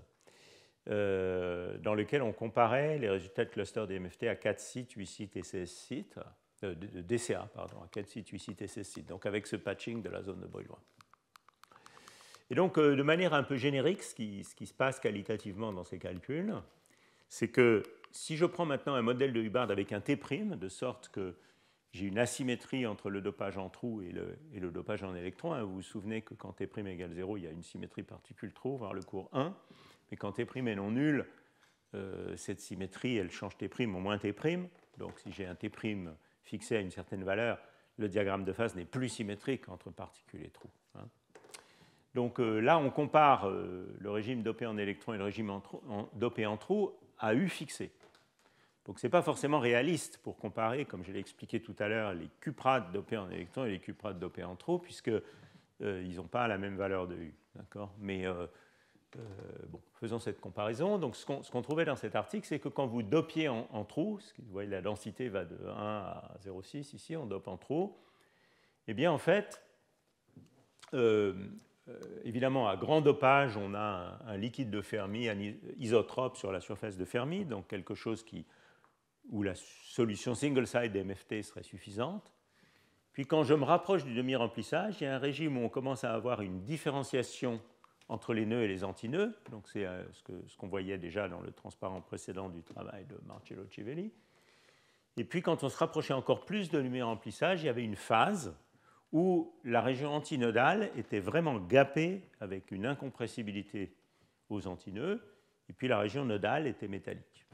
dans lequel on comparait les résultats de clusters DMFT à 4 sites, 8 sites et 16 sites, de DCA, pardon, à 4 sites, 8 sites et 16 sites, donc avec ce patching de la zone de Brillouin. Et donc, de manière un peu générique, ce qui se passe qualitativement dans ces calculs, c'est que si je prends maintenant un modèle de Hubbard avec un T', de sorte que j'ai une asymétrie entre le dopage en trou et le dopage en électron. Vous vous souvenez que quand T' égale 0, il y a une symétrie particule-trou, voir le cours 1. Mais quand T' est non nul, cette symétrie, elle change T' au moins T'. Donc si j'ai un T' fixé à une certaine valeur, le diagramme de phase n'est plus symétrique entre particules et trous. Donc là, on compare le régime dopé en électron et le régime dopé en trou à U fixé. Donc ce n'est pas forcément réaliste pour comparer, comme je l'ai expliqué tout à l'heure, les cuprates dopés en électron et les cuprates dopés en trou, puisqu'ils n'ont pas la même valeur de U. Mais bon, faisons cette comparaison. Donc ce qu'on trouvait dans cet article, c'est que quand vous dopiez en trou, vous voyez la densité va de 1 à 0,6 ici, on dope en trou, eh bien en fait, évidemment, à grand dopage, on a un liquide de Fermi isotrope sur la surface de Fermi, donc quelque chose où la solution single-side DMFT serait suffisante. Puis quand je me rapproche du demi-remplissage, il y a un régime où on commence à avoir une différenciation entre les nœuds et les antinœuds, donc c'est ce qu'on voyait déjà dans le transparent précédent du travail de Marcello Civelli. Et puis quand on se rapprochait encore plus de demi-remplissage, il y avait une phase où la région antinodale était vraiment gapée avec une incompressibilité aux antinœuds, et puis la région nodale était métallique.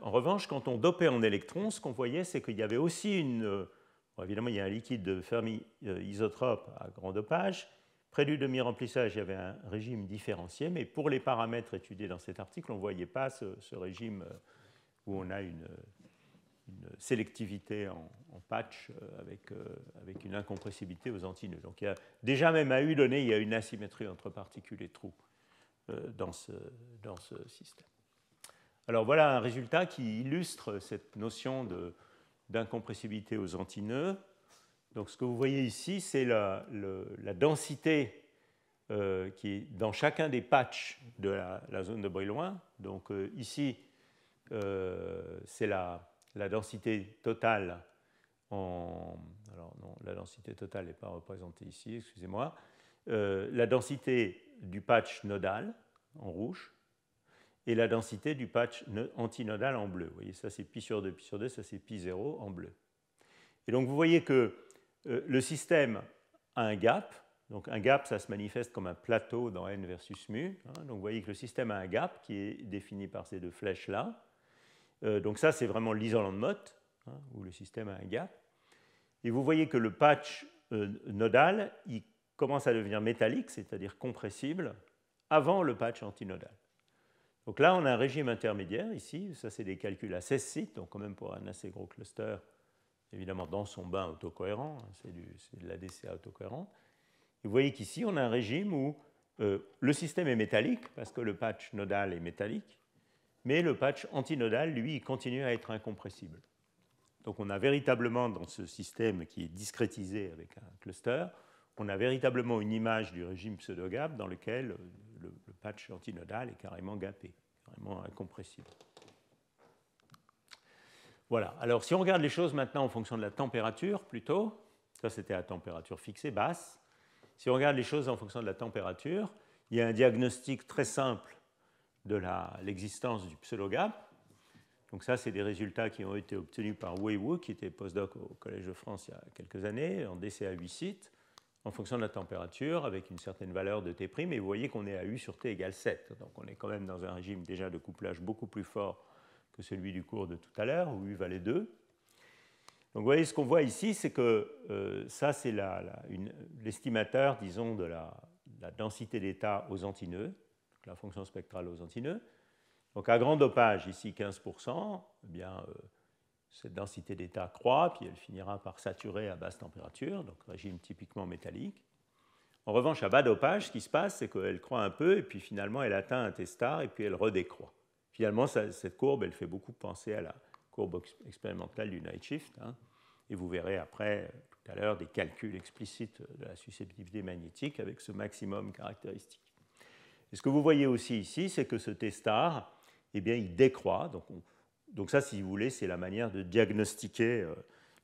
En revanche, quand on dopait en électrons, ce qu'on voyait, c'est qu'il y avait aussi bon, évidemment, il y a un liquide de Fermi isotrope à grand dopage. Près du demi-remplissage, il y avait un régime différencié, mais pour les paramètres étudiés dans cet article, on ne voyait pas ce régime où on a une sélectivité en patch avec une incompressibilité aux antinœuds. Donc il y a, déjà même à U donné, il y a une asymétrie entre particules et trous dans ce système. Alors voilà un résultat qui illustre cette notion d'incompressibilité aux antinœuds. Donc ce que vous voyez ici, c'est la densité qui est dans chacun des patchs de la zone de Brillouin. Donc ici, c'est la densité totale alors non, la densité totale n'est pas représentée ici, excusez-moi. La densité du patch nodal en rouge et la densité du patch antinodal en bleu. Vous voyez, ça c'est pi sur 2, ça c'est pi 0 en bleu. Et donc vous voyez que le système a un gap. Donc un gap, ça se manifeste comme un plateau dans n versus mu. Donc vous voyez que le système a un gap qui est défini par ces deux flèches-là. Donc ça, c'est vraiment l'isolant de Mott, où le système a un gap. Et vous voyez que le patch nodal, il commence à devenir métallique, c'est-à-dire compressible, avant le patch antinodal. Donc là, on a un régime intermédiaire ici. Ça, c'est des calculs à 16 sites, donc quand même pour un assez gros cluster, évidemment dans son bain autocohérent, c'est de la DCA autocohérente. Et vous voyez qu'ici, on a un régime où le système est métallique, parce que le patch nodal est métallique, mais le patch antinodal, lui, il continue à être incompressible. Donc on a véritablement, dans ce système qui est discrétisé avec un cluster, on a véritablement une image du régime pseudo-gap dans lequel le patch antinodal est carrément gapé, carrément incompressible. Voilà. Alors si on regarde les choses maintenant en fonction de la température plutôt, ça c'était à température fixée, basse. Si on regarde les choses en fonction de la température, il y a un diagnostic très simple de l'existence du pseudo-gap. Donc ça, c'est des résultats qui ont été obtenus par Wei Wu, qui était postdoc au Collège de France il y a quelques années, en DCA 8 sites, en fonction de la température, avec une certaine valeur de T', et vous voyez qu'on est à U sur T égale 7. Donc on est quand même dans un régime déjà de couplage beaucoup plus fort que celui du cours de tout à l'heure, où U valait 2. Donc vous voyez, ce qu'on voit ici, c'est que ça, c'est l'estimateur, disons, de la densité d'état aux antinœuds. la fonction spectrale aux antinœuds. Donc à grand dopage, ici 15%, eh bien, cette densité d'état croît, puis elle finira par saturer à basse température, donc régime typiquement métallique. En revanche, à bas dopage, ce qui se passe, c'est qu'elle croît un peu, et puis finalement, elle atteint un T-star, et puis elle redécroît. Finalement, cette courbe, elle fait beaucoup penser à la courbe expérimentale du night shift, hein, et vous verrez après, tout à l'heure, des calculs explicites de la susceptibilité magnétique avec ce maximum caractéristique. Et ce que vous voyez aussi ici, c'est que ce T-star, eh bien, il décroît. Donc ça, si vous voulez, c'est la manière de diagnostiquer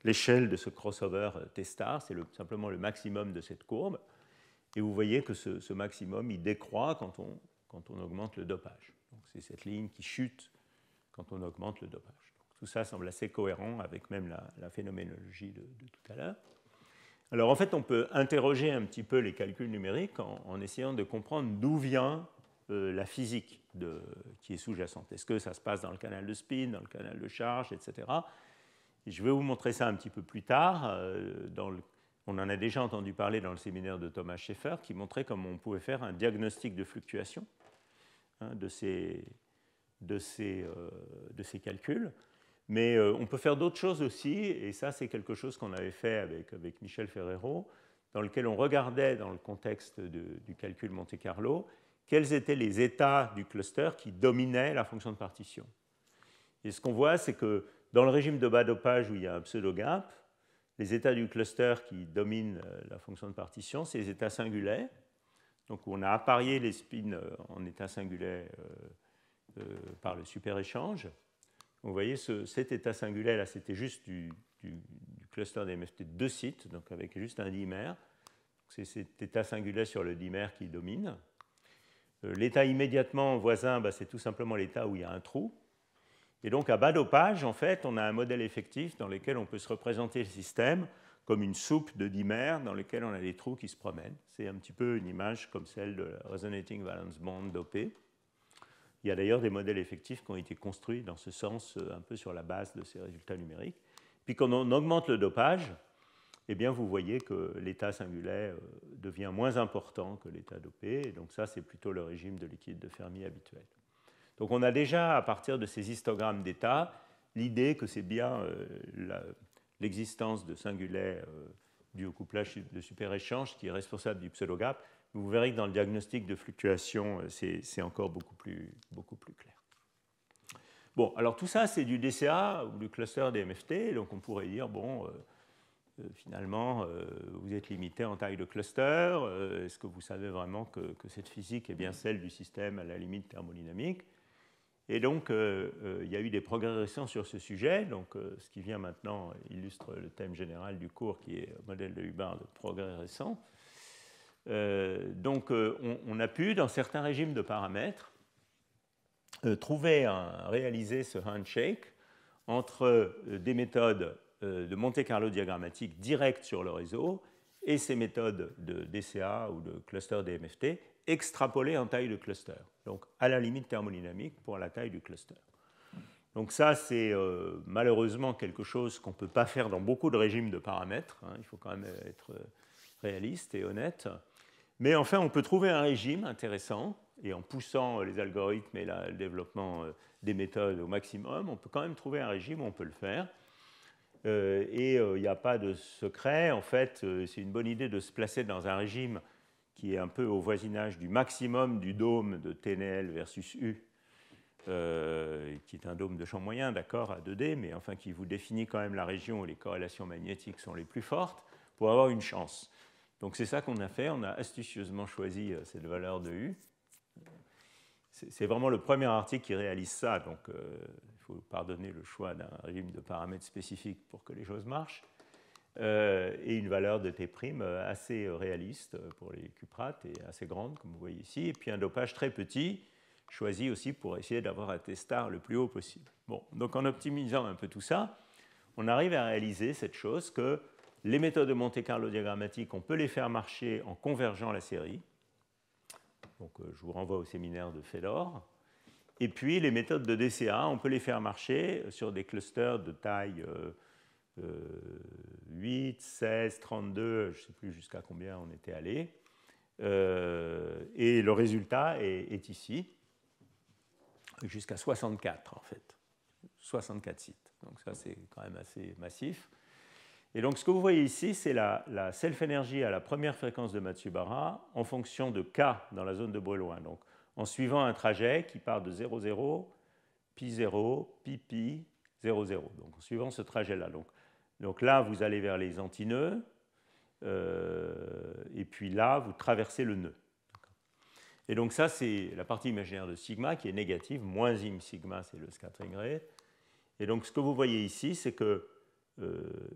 l'échelle de ce crossover T-star. C'est simplement le maximum de cette courbe. Et vous voyez que ce maximum, il décroît quand on augmente le dopage. Donc c'est cette ligne qui chute quand on augmente le dopage. Donc tout ça semble assez cohérent avec même la phénoménologie de tout à l'heure. Alors en fait, on peut interroger un petit peu les calculs numériques en essayant de comprendre d'où vient la physique qui est sous-jacente. Est-ce que ça se passe dans le canal de spin, dans le canal de charge, etc. Et je vais vous montrer ça un petit peu plus tard. On en a déjà entendu parler dans le séminaire de Thomas Schaeffer, qui montrait comment on pouvait faire un diagnostic de fluctuation de ces calculs. Mais on peut faire d'autres choses aussi, et ça c'est quelque chose qu'on avait fait avec Michel Ferrero, dans lequel on regardait dans le contexte du calcul Monte-Carlo quels étaient les états du cluster qui dominaient la fonction de partition. Et ce qu'on voit, c'est que dans le régime de bas dopage où il y a un pseudo-gap, les états du cluster qui dominent la fonction de partition, c'est les états singulaires, donc où on a apparié les spins en état singulier par le super-échange. Vous voyez, cet état singulier, là, c'était juste du cluster des MFT de 2 sites, donc avec juste un dimère. C'est cet état singulier sur le dimère qui domine. L'état immédiatement voisin, c'est tout simplement l'état où il y a un trou. Et donc, à bas dopage, en fait, on a un modèle effectif dans lequel on peut se représenter le système comme une soupe de dimères dans lequel on a des trous qui se promènent. C'est un petit peu une image comme celle de la Resonating Valence Band dopée. Il y a d'ailleurs des modèles effectifs qui ont été construits dans ce sens, un peu sur la base de ces résultats numériques. Puis quand on augmente le dopage, eh bien, vous voyez que l'état singulaire devient moins important que l'état dopé. Et donc ça, c'est plutôt le régime de liquide de Fermi habituel. Donc on a déjà, à partir de ces histogrammes d'état, l'idée que c'est bien l'existence de singulaires dû au couplage de super-échange qui est responsable du pseudo-gap. Vous verrez que dans le diagnostic de fluctuation, c'est encore beaucoup plus clair. Bon, alors tout ça, c'est du DCA ou du cluster des MFT. Donc on pourrait dire, bon, finalement, vous êtes limité en taille de cluster. Est-ce que vous savez vraiment que cette physique est bien celle du système à la limite thermodynamique? Et donc, il y a eu des progrès récents sur ce sujet. Donc, ce qui vient maintenant illustre le thème général du cours, qui est modèle de Hubbard de progrès récents. Donc, on a pu, dans certains régimes de paramètres, réaliser ce handshake entre des méthodes de Monte-Carlo diagrammatique directes sur le réseau et ces méthodes de DCA ou de cluster DMFT extrapolées en taille de cluster, donc à la limite thermodynamique pour la taille du cluster. Donc ça, c'est malheureusement quelque chose qu'on ne peut pas faire dans beaucoup de régimes de paramètres, hein, il faut quand même être réaliste et honnête. Mais enfin, on peut trouver un régime intéressant, et en poussant les algorithmes et le développement des méthodes au maximum, on peut quand même trouver un régime où on peut le faire. Et il n'y a pas de secret. En fait, c'est une bonne idée de se placer dans un régime qui est un peu au voisinage du maximum du dôme de TNL versus U, qui est un dôme de champ moyen, d'accord, à 2D, mais enfin qui vous définit quand même la région où les corrélations magnétiques sont les plus fortes pour avoir une chance. Donc c'est ça qu'on a fait, on a astucieusement choisi cette valeur de U. C'est vraiment le premier article qui réalise ça, donc il faut pardonner le choix d'un régime de paramètres spécifiques pour que les choses marchent. Et une valeur de T' assez réaliste pour les cuprates et assez grande, comme vous voyez ici. Et puis un dopage très petit, choisi aussi pour essayer d'avoir un T-star le plus haut possible. Bon, donc en optimisant un peu tout ça, on arrive à réaliser cette chose que les méthodes de Monte-Carlo diagrammatique, on peut les faire marcher en convergeant la série. Donc, je vous renvoie au séminaire de Fedor. Et puis, les méthodes de DCA, on peut les faire marcher sur des clusters de taille 8, 16, 32, je ne sais plus jusqu'à combien on était allé. Et le résultat est ici, jusqu'à 64 en fait. 64 sites. Donc ça, c'est quand même assez massif. Et donc ce que vous voyez ici, c'est la self-énergie à la première fréquence de Matsubara en fonction de K dans la zone de Brillouin. Donc en suivant un trajet qui part de 0, 0, pi 0, pi pi, 0, 0. Donc en suivant ce trajet-là. Donc là, vous allez vers les antinœuds, et puis là, vous traversez le nœud. Et donc ça, c'est la partie imaginaire de sigma qui est négative, moins im sigma, c'est le scattering rate. Et donc ce que vous voyez ici, c'est que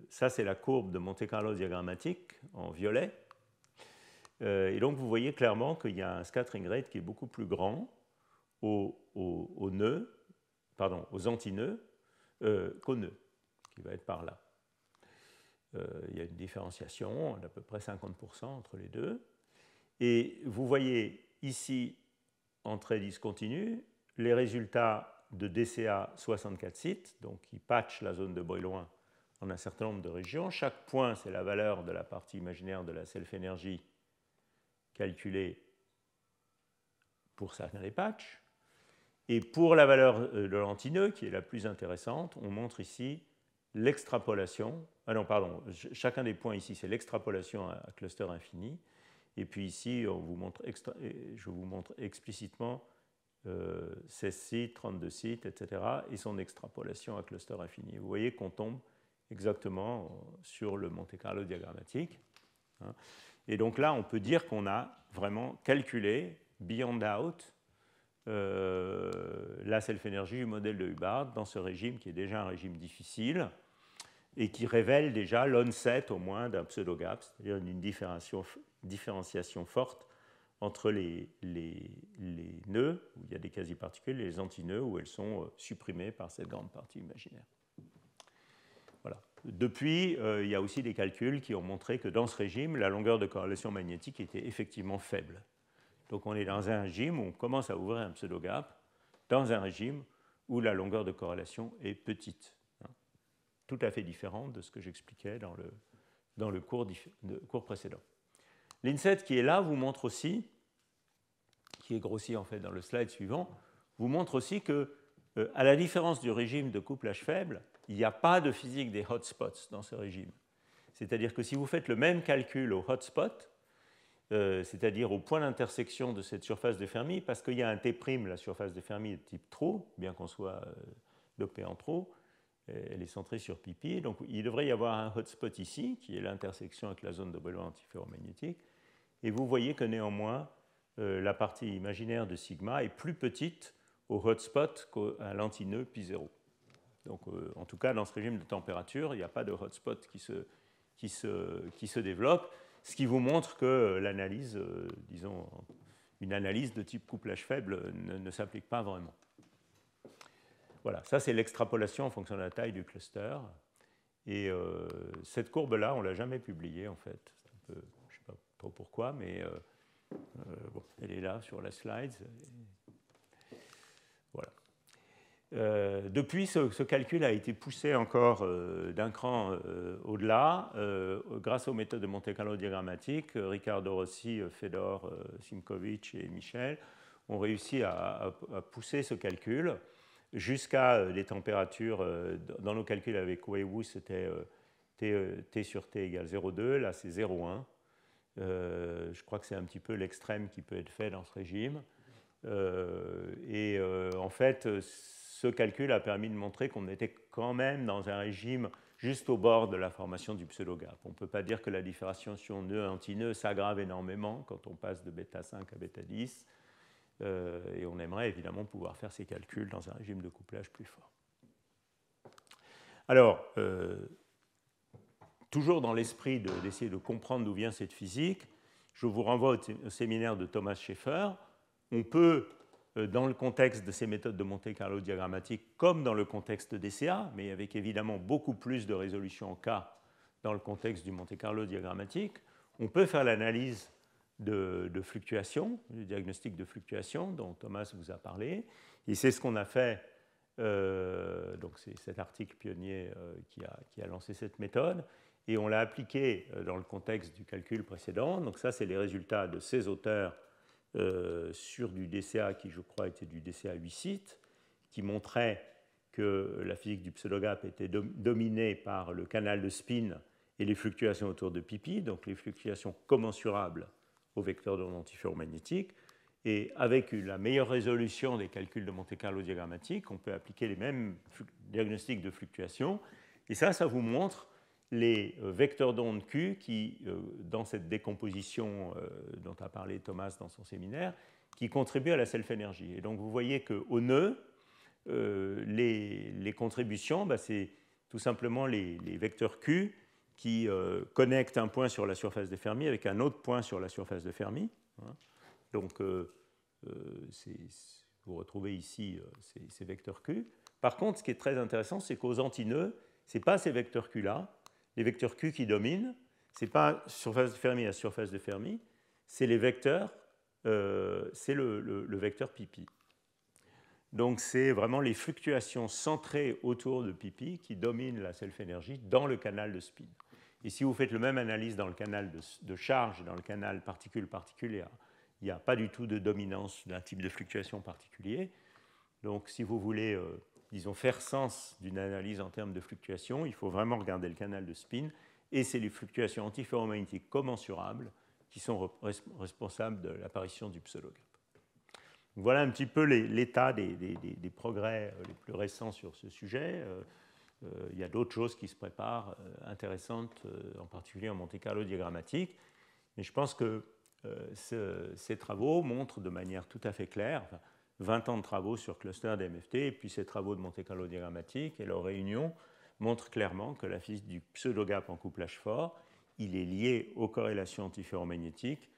ça, c'est la courbe de Monte-Carlo diagrammatique en violet. Et donc vous voyez clairement qu'il y a un scattering rate qui est beaucoup plus grand aux antinœuds qu'aux nœuds, qui va être par là. Il y a une différenciation d'à peu près 50% entre les deux. Et vous voyez ici, en trait discontinu, les résultats de DCA 64 sites, donc qui patchent la zone de Brillouin en un certain nombre de régions. Chaque point, c'est la valeur de la partie imaginaire de la self-énergie calculée pour chacun des patchs. Et pour la valeur de l'antinœud, qui est la plus intéressante, on montre ici l'extrapolation. Ah non, pardon, chacun des points ici, c'est l'extrapolation à cluster infini. Et puis ici, je vous montre explicitement 16 sites, 32 sites, etc. et son extrapolation à cluster infini. Vous voyez qu'on tombe exactement sur le Monte-Carlo diagrammatique. Et donc là, on peut dire qu'on a vraiment calculé, beyond doubt, la self-énergie du modèle de Hubbard dans ce régime qui est déjà un régime difficile et qui révèle déjà l'onset au moins d'un pseudo-gap, c'est-à-dire une différenciation forte entre les nœuds, où il y a des quasi-particules, et les antinœuds, où elles sont supprimées par cette grande partie imaginaire. Voilà. Depuis, il y a aussi des calculs qui ont montré que dans ce régime, la longueur de corrélation magnétique était effectivement faible. Donc on est dans un régime où on commence à ouvrir un pseudo-gap, dans un régime où la longueur de corrélation est petite. Tout à fait différent de ce que j'expliquais dans le cours précédent. L'INSET qui est là vous montre aussi, qui est grossi en fait dans le slide suivant, vous montre aussi que, à la différence du régime de couplage faible, il n'y a pas de physique des hotspots dans ce régime. C'est-à-dire que si vous faites le même calcul au hotspot, c'est-à-dire au point d'intersection de cette surface de Fermi, parce qu'il y a un T', la surface de Fermi est de type trou, bien qu'on soit dopé en trou, elle est centrée sur pi. Donc il devrait y avoir un hotspot ici, qui est l'intersection avec la zone de Brillouin antiferromagnétique, et vous voyez que néanmoins, la partie imaginaire de sigma est plus petite au hotspot qu'à l'antinœud pi0. Donc en tout cas, dans ce régime de température, il n'y a pas de hotspot qui se développe, ce qui vous montre que l'analyse, disons, une analyse de type couplage faible ne s'applique pas vraiment. Voilà, ça c'est l'extrapolation en fonction de la taille du cluster. Et cette courbe-là, on ne l'a jamais publiée en fait. Je ne sais pas trop pourquoi, mais bon, elle est là sur la slide. Voilà. Depuis, ce calcul a été poussé encore d'un cran au-delà grâce aux méthodes de Monte-Carlo diagrammatique. Riccardo Rossi, Fedor, Simkovic et Michel ont réussi à pousser ce calcul jusqu'à des températures. Dans nos calculs avec Weiwu, c'était T sur T égale 0,2. Là, c'est 0,1. Je crois que c'est un petit peu l'extrême qui peut être fait dans ce régime. En fait, ce calcul a permis de montrer qu'on était quand même dans un régime juste au bord de la formation du pseudo-gap. On ne peut pas dire que la différenciation nœud-antinœud s'aggrave énormément quand on passe de bêta 5 à bêta 10. Et on aimerait évidemment pouvoir faire ces calculs dans un régime de couplage plus fort. Alors, toujours dans l'esprit d'essayer de comprendre d'où vient cette physique, je vous renvoie au séminaire de Thomas Schaeffer. On peut, dans le contexte de ces méthodes de Monte-Carlo diagrammatique, comme dans le contexte DCA, mais avec évidemment beaucoup plus de résolution en K dans le contexte du Monte-Carlo diagrammatique, on peut faire l'analyse de fluctuation, du diagnostic de fluctuation dont Thomas vous a parlé. Et c'est ce qu'on a fait, donc c'est cet article pionnier qui a lancé cette méthode. et on l'a appliqué dans le contexte du calcul précédent. Donc ça, c'est les résultats de ces auteurs sur du DCA qui, je crois, était du DCA 8 sites, qui montrait que la physique du pseudogap était dominée par le canal de spin et les fluctuations autour de pi, donc les fluctuations commensurables au vecteur d'onde antiferromagnétique. Et avec la meilleure résolution des calculs de Monte-Carlo diagrammatiques, on peut appliquer les mêmes diagnostics de fluctuation. Et ça vous montre les vecteurs d'onde Q qui, dans cette décomposition dont a parlé Thomas dans son séminaire, qui contribuent à la self-énergie. Et donc vous voyez qu'au nœud, les contributions, c'est tout simplement les vecteurs Q qui connectent un point sur la surface de Fermi avec un autre point sur la surface de Fermi. Donc, vous retrouvez ici ces vecteurs Q. Par contre, ce qui est très intéressant, c'est qu'aux antinœuds, ce n'est pas ces vecteurs Q-là. Les vecteurs Q qui dominent, ce n'est pas surface de Fermi à surface de Fermi, c'est les vecteurs, c'est le vecteur pi. Donc, c'est vraiment les fluctuations centrées autour de pi qui dominent la self-énergie dans le canal de spin. Et si vous faites la même analyse dans le canal de charge, dans le canal particule-particulière, il n'y a pas du tout de dominance d'un type de fluctuation particulier. Donc, si vous voulez, disons, faire sens d'une analyse en termes de fluctuation, il faut vraiment regarder le canal de spin, et c'est les fluctuations antiferromagnétiques commensurables qui sont responsables de l'apparition du pseudogap. Voilà un petit peu l'état des progrès les plus récents sur ce sujet. Il y a d'autres choses qui se préparent, intéressantes, en particulier en Monte-Carlo diagrammatique. Mais je pense que ces travaux montrent de manière tout à fait claire, 20 ans de travaux sur cluster d'MFT, et puis ces travaux de Monte-Carlo diagrammatique et leur réunion montrent clairement que la physique du pseudogap en couplage fort, il est lié aux corrélations antiferromagnétiques,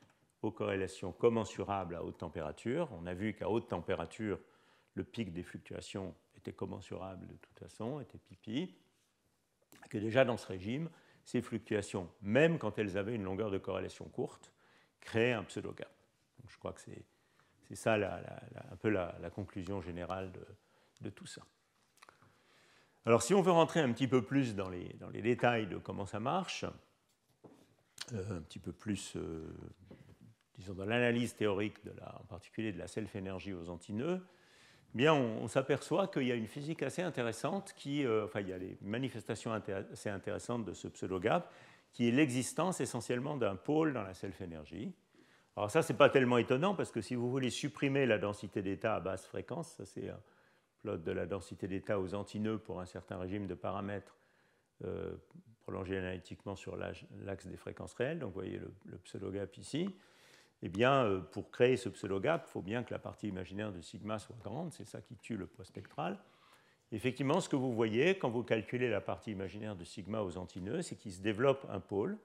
aux corrélations commensurables à haute température. On a vu qu'à haute température, le pic des fluctuations était commensurable de toute façon, était pi, que déjà dans ce régime, ces fluctuations, même quand elles avaient une longueur de corrélation courte, créaient un pseudogap. Donc je crois que c'est ça un peu la conclusion générale de tout ça. Alors si on veut rentrer un petit peu plus dans les détails de comment ça marche, un petit peu plus, disons, dans l'analyse théorique, en particulier de la self-énergie aux antinœuds, bien, on s'aperçoit qu'il y a une physique assez intéressante, il y a des manifestations assez intéressantes de ce pseudogap, qui est l'existence essentiellement d'un pôle dans la self-énergie. Alors ça, ce n'est pas tellement étonnant, parce que si vous voulez supprimer la densité d'état à basse fréquence, ça c'est un plot de la densité d'état aux antinœuds pour un certain régime de paramètres prolongé analytiquement sur l'axe des fréquences réelles, donc vous voyez le pseudogap ici. Eh bien, pour créer ce pseudogap, il faut bien que la partie imaginaire de sigma soit grande, c'est ça qui tue le poids spectral. Effectivement, ce que vous voyez quand vous calculez la partie imaginaire de sigma aux antinœuds, c'est qu'il se développe un pôle.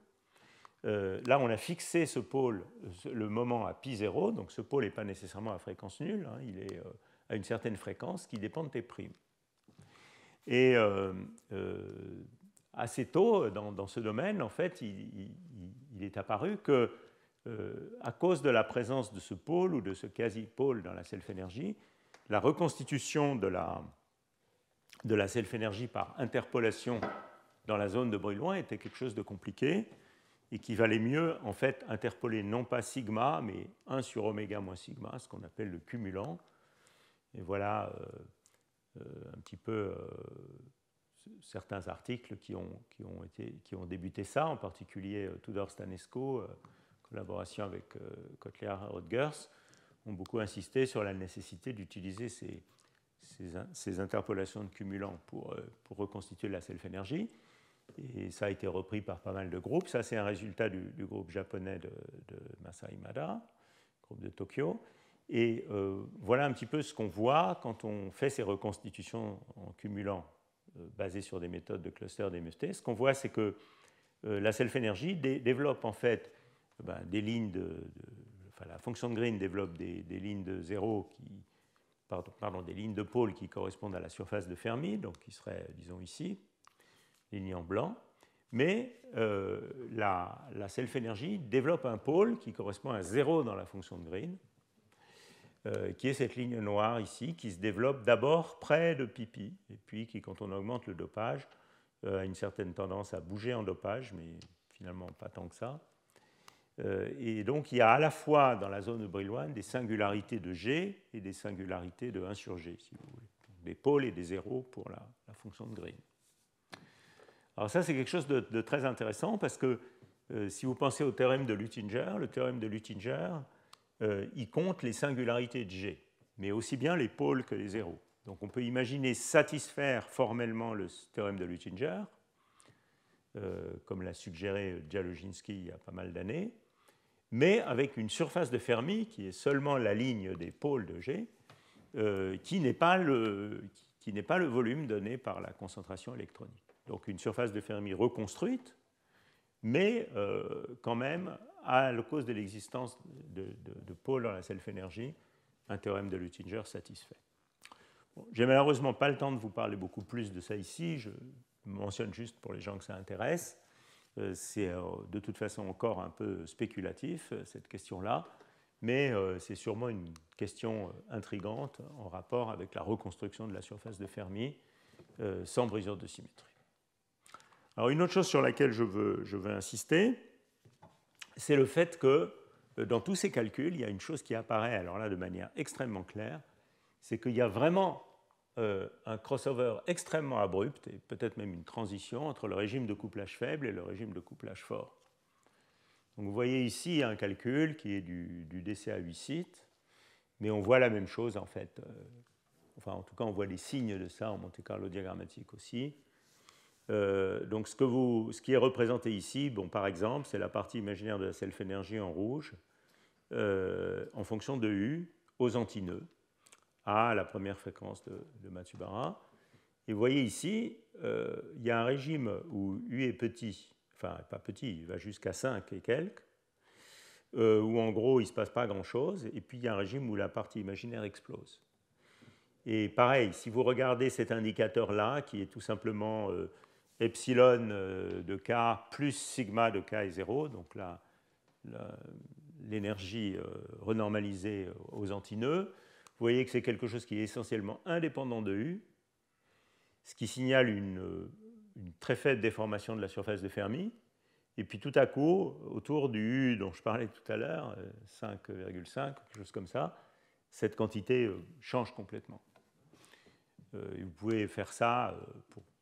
Là, on a fixé ce pôle, le moment à pi0, donc ce pôle n'est pas nécessairement à fréquence nulle, il est à une certaine fréquence qui dépend de T'. Et assez tôt, dans ce domaine, en fait, il est apparu que à cause de la présence de ce pôle ou de ce quasi-pôle dans la self-énergie, la reconstitution de la self-énergie par interpolation dans la zone de Brillouin était quelque chose de compliqué et qu'il valait mieux en fait interpoler non pas sigma, mais 1 sur oméga moins sigma, ce qu'on appelle le cumulant. Et voilà un petit peu certains articles qui ont débuté ça, en particulier Tudor Stanesco, collaboration avec Kotler et Rutgers, ont beaucoup insisté sur la nécessité d'utiliser ces interpolations de cumulants pour reconstituer la self-énergie. Et ça a été repris par pas mal de groupes. Ça, c'est un résultat du groupe japonais de Masa Imada, groupe de Tokyo. Et voilà un petit peu ce qu'on voit quand on fait ces reconstitutions en cumulant basées sur des méthodes de cluster d'MFT. Ce qu'on voit, c'est que la self-énergie développe en fait des lignes la fonction de Green développe des lignes de zéro des lignes de pôle qui correspondent à la surface de Fermi, donc qui seraient, disons ici, lignes en blanc. Mais la self-énergie développe un pôle qui correspond à 0 dans la fonction de Green, qui est cette ligne noire ici, qui se développe d'abord près de pi, et puis qui, quand on augmente le dopage, a une certaine tendance à bouger en dopage, mais finalement pas tant que ça. Et donc il y a à la fois dans la zone de Brillouin des singularités de G et des singularités de 1 sur G, si vous voulez. Donc, des pôles et des zéros pour la fonction de Green. Alors ça, c'est quelque chose de très intéressant parce que si vous pensez au théorème de Luttinger, le théorème de Luttinger, il compte les singularités de G, mais aussi bien les pôles que les zéros. Donc on peut imaginer satisfaire formellement le théorème de Luttinger, comme l'a suggéré Dzialoginski il y a pas mal d'années, mais avec une surface de Fermi qui est seulement la ligne des pôles de G, qui n'est pas le volume donné par la concentration électronique. Donc une surface de Fermi reconstruite, mais quand même, à la cause de l'existence de pôles dans la self-énergie, un théorème de Luttinger satisfait. Bon, j'ai malheureusement pas le temps de vous parler beaucoup plus de ça ici, je mentionne juste pour les gens que ça intéresse. C'est de toute façon encore un peu spéculatif, cette question-là, mais c'est sûrement une question intrigante en rapport avec la reconstruction de la surface de Fermi sans brisure de symétrie. Alors une autre chose sur laquelle je veux insister, c'est le fait que dans tous ces calculs, il y a une chose qui apparaît alors là de manière extrêmement claire, c'est qu'il y a vraiment un crossover extrêmement abrupt et peut-être même une transition entre le régime de couplage faible et le régime de couplage fort. Donc vous voyez ici un calcul qui est du DCA 8 sites, mais on voit la même chose en fait. Enfin en tout cas on voit les signes de ça en Monte-Carlo diagrammatique aussi. Donc ce qui est représenté ici, bon, par exemple, c'est la partie imaginaire de la self-énergie en rouge en fonction de U aux antinœuds à la première fréquence de Matsubara. Et vous voyez ici, il y a un régime où U est petit, enfin pas petit, il va jusqu'à 5 et quelques, où en gros il ne se passe pas grand-chose, et puis il y a un régime où la partie imaginaire explose. Et pareil, si vous regardez cet indicateur-là, qui est tout simplement epsilon de k plus sigma de k est 0, donc là, l'énergie renormalisée aux antinœuds, vous voyez que c'est quelque chose qui est essentiellement indépendant de U, ce qui signale une très faible déformation de la surface de Fermi. Et puis tout à coup, autour du U dont je parlais tout à l'heure, 5,5, quelque chose comme ça, cette quantité change complètement. Vous pouvez faire ça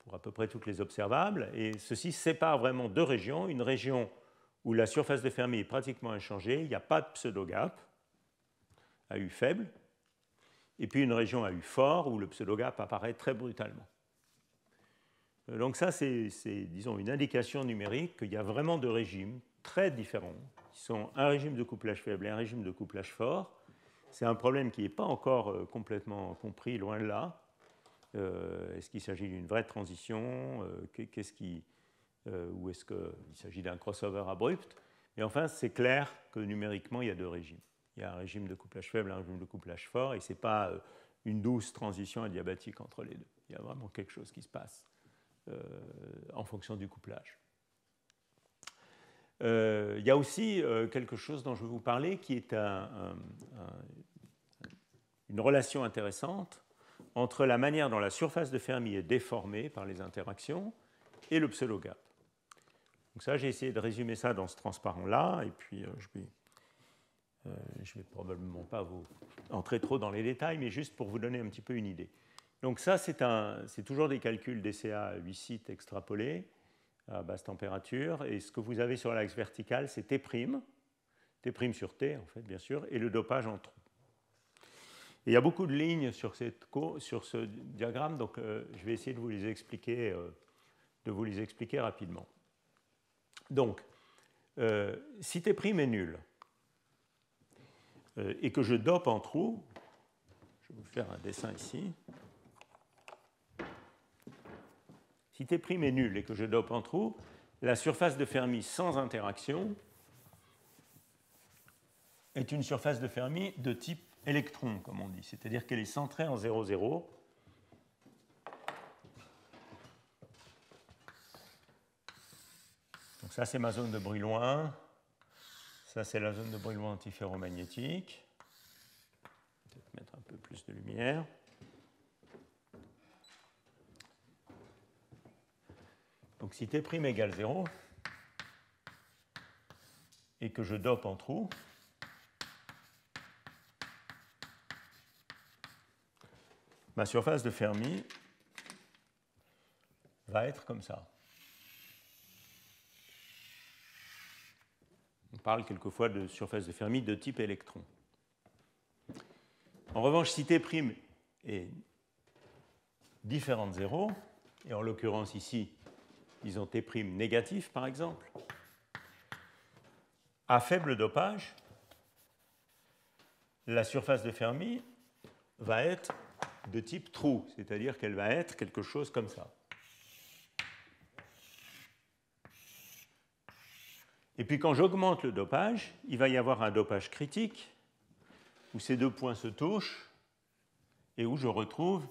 pour à peu près toutes les observables. Et ceci sépare vraiment deux régions. Une région où la surface de Fermi est pratiquement inchangée, il n'y a pas de pseudo-gap à U faible. Et puis une région à U fort où le pseudo-gap apparaît très brutalement. Donc ça, c'est, disons, une indication numérique qu'il y a vraiment deux régimes très différents, qui sont un régime de couplage faible et un régime de couplage fort. C'est un problème qui n'est pas encore complètement compris, loin de là. Est-ce qu'il s'agit d'une vraie transition ou est-ce qu'il s'agit d'un crossover abrupt? Mais enfin, c'est clair que numériquement, il y a deux régimes. Il y a un régime de couplage faible et un régime de couplage fort, et ce n'est pas une douce transition adiabatique entre les deux. Il y a vraiment quelque chose qui se passe en fonction du couplage. Il y a aussi quelque chose dont je vais vous parler qui est une relation intéressante entre la manière dont la surface de Fermi est déformée par les interactions et le pseudo-gap. Donc ça, j'ai essayé de résumer ça dans ce transparent-là, et puis je ne vais probablement pas vous entrer trop dans les détails, mais juste pour vous donner un petit peu une idée. Donc ça, c'est toujours des calculs DCA 8 sites extrapolés à basse température, et ce que vous avez sur l'axe vertical, c'est T', T' sur T, en fait, bien sûr, et le dopage en trou. Et il y a beaucoup de lignes sur ce diagramme, donc je vais essayer de vous les expliquer rapidement. Donc, si T' est nul, et que je dope en trou, je vais vous faire un dessin ici. Si T' est nul et que je dope en trou, la surface de Fermi sans interaction est une surface de Fermi de type électron, comme on dit, c'est-à-dire qu'elle est centrée en 0, 0. Donc ça, c'est ma zone de Brillouin. Ça, c'est la zone de Brillouin antiferromagnétique. Peut-être mettre un peu plus de lumière. Donc si T' égale 0 et que je dope en trou, ma surface de Fermi va être comme ça. On parle quelquefois de surface de Fermi de type électron. En revanche, si T' est différent de 0, et en l'occurrence ici, disons T' négatif par exemple, à faible dopage, la surface de Fermi va être de type trou, c'est-à-dire qu'elle va être quelque chose comme ça. Et puis quand j'augmente le dopage, il va y avoir un dopage critique où ces deux points se touchent et où je retrouve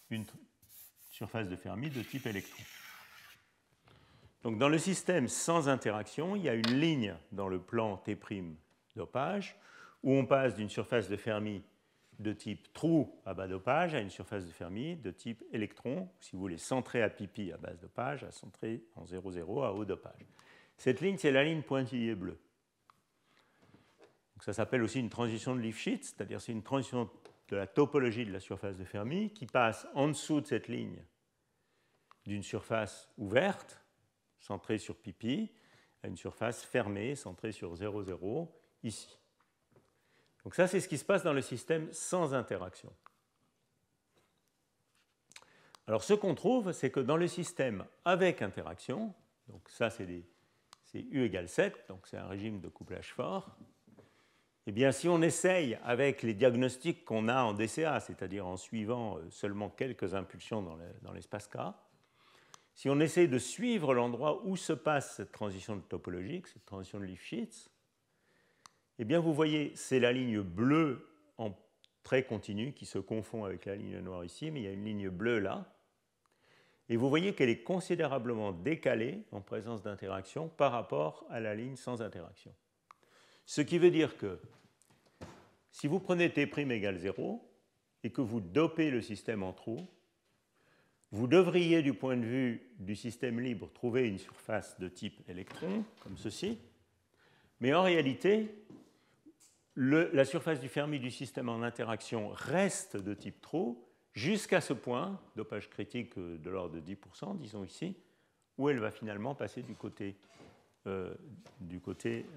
une surface de Fermi de type électron. Donc dans le système sans interaction, il y a une ligne dans le plan T' dopage où on passe d'une surface de Fermi de type trou à bas dopage à une surface de Fermi de type électron, si vous voulez centrer à pipi à basse dopage, à centrer en 0,0 à haut dopage. Cette ligne, c'est la ligne pointillée bleue. Donc ça s'appelle aussi une transition de Lifshitz, c'est-à-dire c'est une transition de la topologie de la surface de Fermi qui passe en dessous de cette ligne d'une surface ouverte, centrée sur pipi, à une surface fermée, centrée sur 0,0, ici. Donc ça, c'est ce qui se passe dans le système sans interaction. Alors ce qu'on trouve, c'est que dans le système avec interaction, donc ça c'est U égale 7, donc c'est un régime de couplage fort, eh bien si on essaye avec les diagnostics qu'on a en DCA, c'est-à-dire en suivant seulement quelques impulsions dans l'espace K, si on essaye de suivre l'endroit où se passe cette transition topologique, cette transition de Lifshitz, eh bien vous voyez, c'est la ligne bleue en trait continu qui se confond avec la ligne noire ici, mais il y a une ligne bleue là. Et vous voyez qu'elle est considérablement décalée en présence d'interaction par rapport à la ligne sans interaction. Ce qui veut dire que si vous prenez T' égale 0 et que vous dopez le système en trou, vous devriez, du point de vue du système libre, trouver une surface de type électron, comme ceci. Mais en réalité, la surface du Fermi du système en interaction reste de type trou jusqu'à ce point, dopage critique de l'ordre de 10%, disons ici, où elle va finalement passer du côté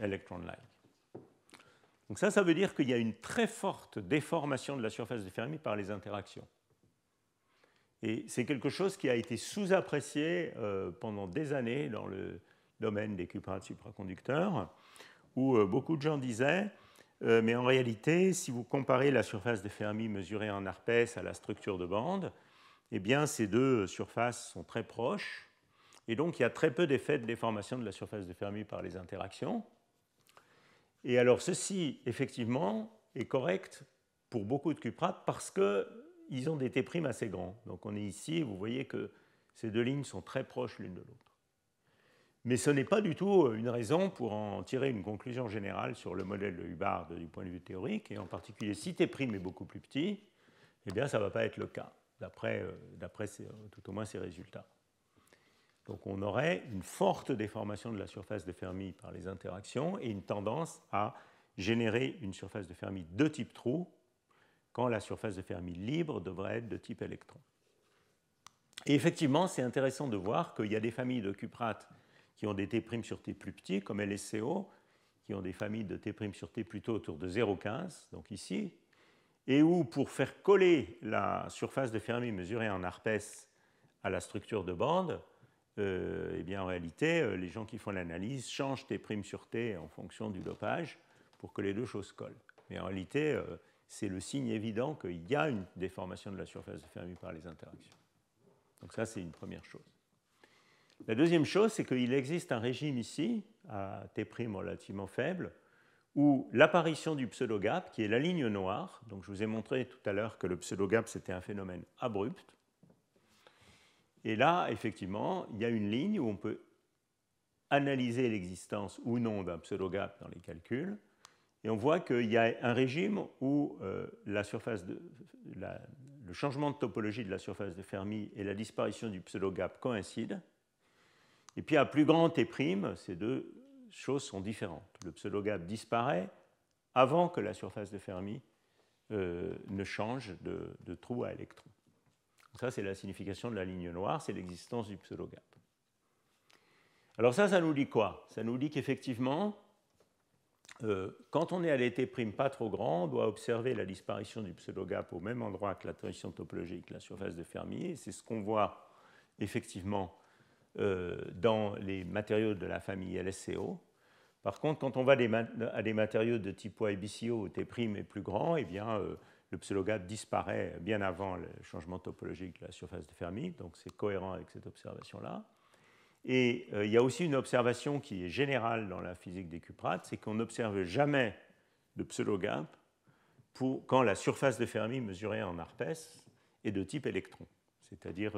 electron-like. Donc ça veut dire qu'il y a une très forte déformation de la surface de Fermi par les interactions. Et c'est quelque chose qui a été sous-apprécié pendant des années dans le domaine des cuprates supraconducteurs, où beaucoup de gens disaient mais en réalité, si vous comparez la surface de Fermi mesurée en ARPES à la structure de bande, eh bien, ces deux surfaces sont très proches, et donc il y a très peu d'effets de déformation de la surface de Fermi par les interactions. Et alors ceci, effectivement, est correct pour beaucoup de cuprates parce qu'ils ont des T' assez grands. Donc on est ici, vous voyez que ces deux lignes sont très proches l'une de l'autre. Mais ce n'est pas du tout une raison pour en tirer une conclusion générale sur le modèle de Hubbard du point de vue théorique, et en particulier si T' est beaucoup plus petit, eh bien ça ne va pas être le cas, d'après tout au moins ces résultats. Donc on aurait une forte déformation de la surface de Fermi par les interactions et une tendance à générer une surface de Fermi de type trou quand la surface de Fermi libre devrait être de type électron. Et effectivement, c'est intéressant de voir qu'il y a des familles de cuprates qui ont des T' sur T plus petits, comme LSCO, qui ont des familles de T' sur T plutôt autour de 0,15, donc ici, et où, pour faire coller la surface de Fermi mesurée en ARPES à la structure de bande, eh bien, en réalité, les gens qui font l'analyse changent T' sur T en fonction du dopage pour que les deux choses collent. Mais en réalité, c'est le signe évident qu'il y a une déformation de la surface de Fermi par les interactions. Donc ça, c'est une première chose. La deuxième chose, c'est qu'il existe un régime ici, à T' relativement faible, où l'apparition du pseudogap, qui est la ligne noire, donc je vous ai montré tout à l'heure que le pseudogap, c'était un phénomène abrupt. Et là, effectivement, il y a une ligne où on peut analyser l'existence ou non d'un pseudogap dans les calculs, et on voit qu'il y a un régime où le changement de topologie de la surface de Fermi et la disparition du pseudogap coïncident, Et puis à plus grand T', ces deux choses sont différentes. Le pseudogap disparaît avant que la surface de Fermi ne change de trou à électron. Ça, c'est la signification de la ligne noire, c'est l'existence du pseudogap. Alors ça nous dit quoi? Ça nous dit qu'effectivement, quand on est à des T' pas trop grand, on doit observer la disparition du pseudogap au même endroit que la transition topologique, la surface de Fermi, et c'est ce qu'on voit effectivement dans les matériaux de la famille LSCO. Par contre, quand on va à des matériaux de type YBCO où T' est plus grand, eh bien, le pseudogap disparaît bien avant le changement topologique de la surface de Fermi, donc c'est cohérent avec cette observation-là. Et il y a aussi une observation qui est générale dans la physique des cuprates, c'est qu'on n'observe jamais de pseudogap quand la surface de Fermi mesurée en ARPES est de type électron, c'est-à-dire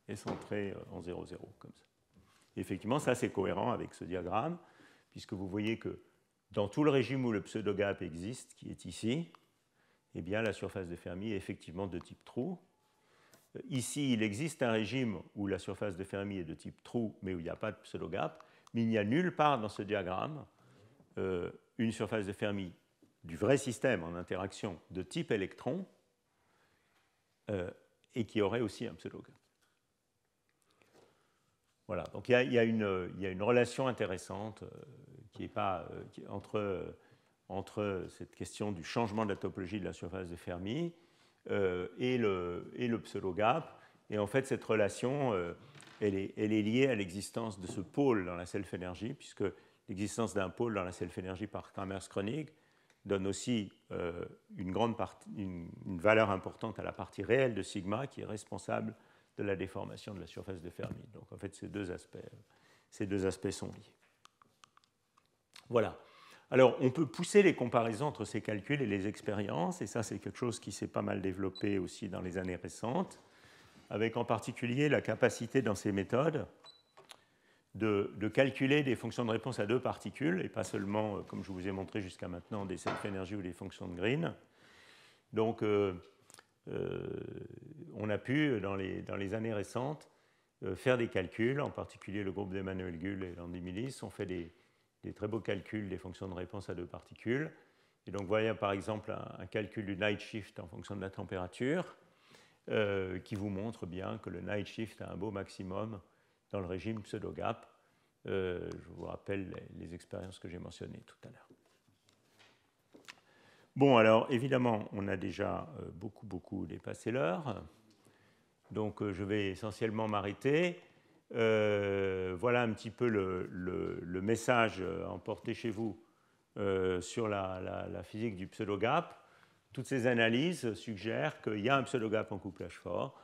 est centrée en 0,0 comme ça. Et effectivement, ça c'est cohérent avec ce diagramme, puisque vous voyez que dans tout le régime où le pseudogap existe, qui est ici, eh bien, la surface de Fermi est effectivement de type trou. Ici, il existe un régime où la surface de Fermi est de type trou, mais où il n'y a pas de pseudogap, mais il n'y a nulle part dans ce diagramme une surface de Fermi du vrai système en interaction de type électron et qui aurait aussi un pseudogap. Voilà, donc il y a une relation intéressante qui est pas, entre cette question du changement de la topologie de la surface de Fermi et le pseudogap. Et en fait, cette relation, elle est liée à l'existence de ce pôle dans la self-énergie, puisque l'existence d'un pôle dans la self-énergie par Kramers-Kronig donne aussi une valeur importante à la partie réelle de sigma qui est responsable de la déformation de la surface de Fermi. Donc en fait, ces deux aspects sont liés. Voilà. Alors, on peut pousser les comparaisons entre ces calculs et les expériences, et ça, c'est quelque chose qui s'est pas mal développé aussi dans les années récentes, avec en particulier la capacité dans ces méthodes de calculer des fonctions de réponse à deux particules, et pas seulement, comme je vous ai montré jusqu'à maintenant, des self-énergies ou des fonctions de Green. Donc, on a pu, dans les années récentes, faire des calculs, en particulier le groupe d'Emmanuel Gull et Landy Millis ont fait des très beaux calculs des fonctions de réponse à deux particules. Et donc, voyez par exemple un calcul du night shift en fonction de la température qui vous montre bien que le night shift a un beau maximum dans le régime pseudogap. Je vous rappelle les expériences que j'ai mentionnées tout à l'heure. Bon, alors évidemment, on a déjà beaucoup dépassé l'heure. Donc, je vais essentiellement m'arrêter. Voilà un petit peu le message emporté chez vous sur la physique du pseudogap. Toutes ces analyses suggèrent qu'il y a un pseudogap en couplage fort,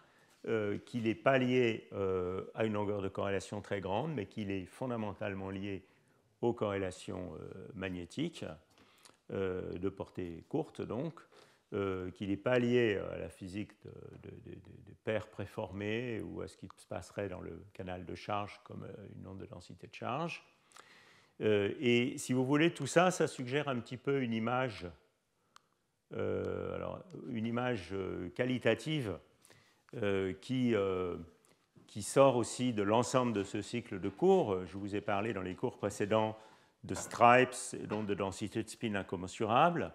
qu'il n'est pas lié à une longueur de corrélation très grande, mais qu'il est fondamentalement lié aux corrélations magnétiques de portée courte, donc, qu'il n'est pas lié à la physique de paires préformées ou à ce qui se passerait dans le canal de charge comme une onde de densité de charge. Et si vous voulez, tout ça, ça suggère un petit peu une image, une image qualitative qui sort aussi de l'ensemble de ce cycle de cours. Je vous ai parlé dans les cours précédents de stripes et donc de densité de spin incommensurable.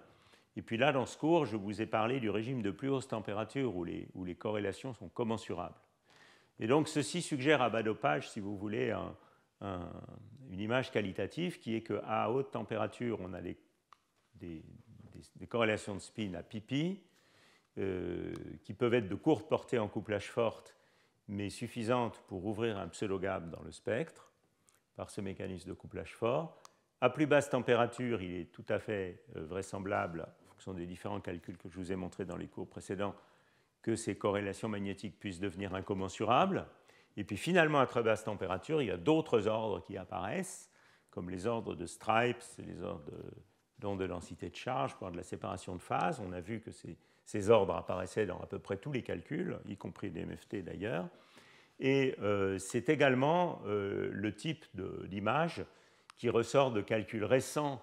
Et puis là, dans ce cours, je vous ai parlé du régime de plus haute température où les corrélations sont commensurables. Et donc, ceci suggère à bas dopage, si vous voulez, une image qualitative qui est qu'à haute température, on a des corrélations de spin à pi, qui peuvent être de courte portée en couplage forte, mais suffisantes pour ouvrir un pseudogap dans le spectre par ce mécanisme de couplage fort. À plus basse température, il est tout à fait vraisemblable, en fonction des différents calculs que je vous ai montrés dans les cours précédents, que ces corrélations magnétiques puissent devenir incommensurables. Et puis finalement, à très basse température, il y a d'autres ordres qui apparaissent, comme les ordres de stripes, les ordres d'ondes de densité de charge, voire de la séparation de phase. On a vu que ces ordres apparaissaient dans à peu près tous les calculs, y compris des MFT d'ailleurs. Et c'est également le type d'image qui ressort de calculs récents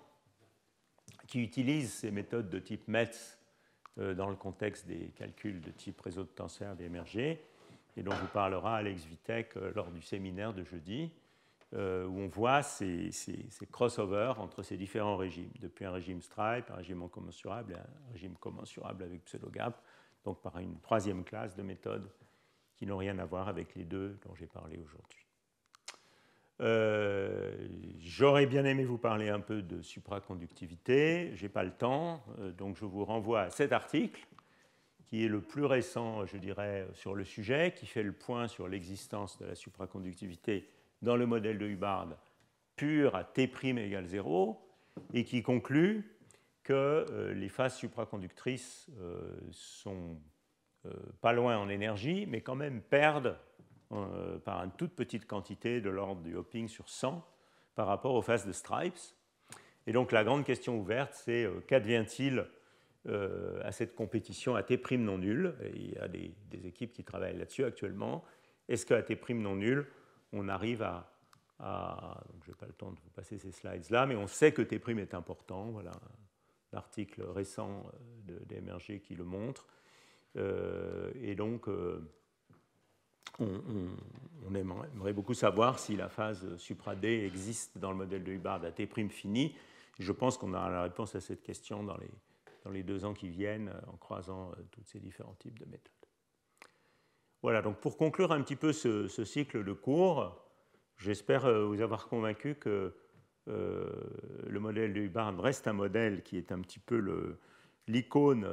qui utilisent ces méthodes de type METS dans le contexte des calculs de type réseau de tenseurs d'émergés, et dont vous parlera Alex Vitek lors du séminaire de jeudi. où on voit ces crossovers entre ces différents régimes, depuis un régime stripe, un régime incommensurable et un régime commensurable avec pseudo-gap, donc par une troisième classe de méthodes qui n'ont rien à voir avec les deux dont j'ai parlé aujourd'hui. J'aurais bien aimé vous parler un peu de supraconductivité, je n'ai pas le temps, donc je vous renvoie à cet article qui est le plus récent, je dirais, sur le sujet, qui fait le point sur l'existence de la supraconductivité dans le modèle de Hubbard pur à T' égale 0, et qui conclut que les phases supraconductrices sont pas loin en énergie, mais quand même perdent par une toute petite quantité de l'ordre du hopping sur 100 par rapport aux phases de Stripes. Et donc la grande question ouverte, c'est qu'advient-il à cette compétition à T' non nul? Et il y a des équipes qui travaillent là-dessus actuellement. Est-ce qu'à T' non nul, on arrive donc je n'ai pas le temps de vous passer ces slides-là, mais on sait que T' est important. Voilà un article récent d'Emerger qui le montre. Et donc, on aimerait beaucoup savoir si la phase supra-D existe dans le modèle de Hubbard à T' fini. Je pense qu'on aura la réponse à cette question dans les 2 ans qui viennent en croisant tous ces différents types de méthodes. Voilà, donc pour conclure un petit peu ce cycle de cours, j'espère vous avoir convaincu que le modèle de Hubbard reste un modèle qui est un petit peu l'icône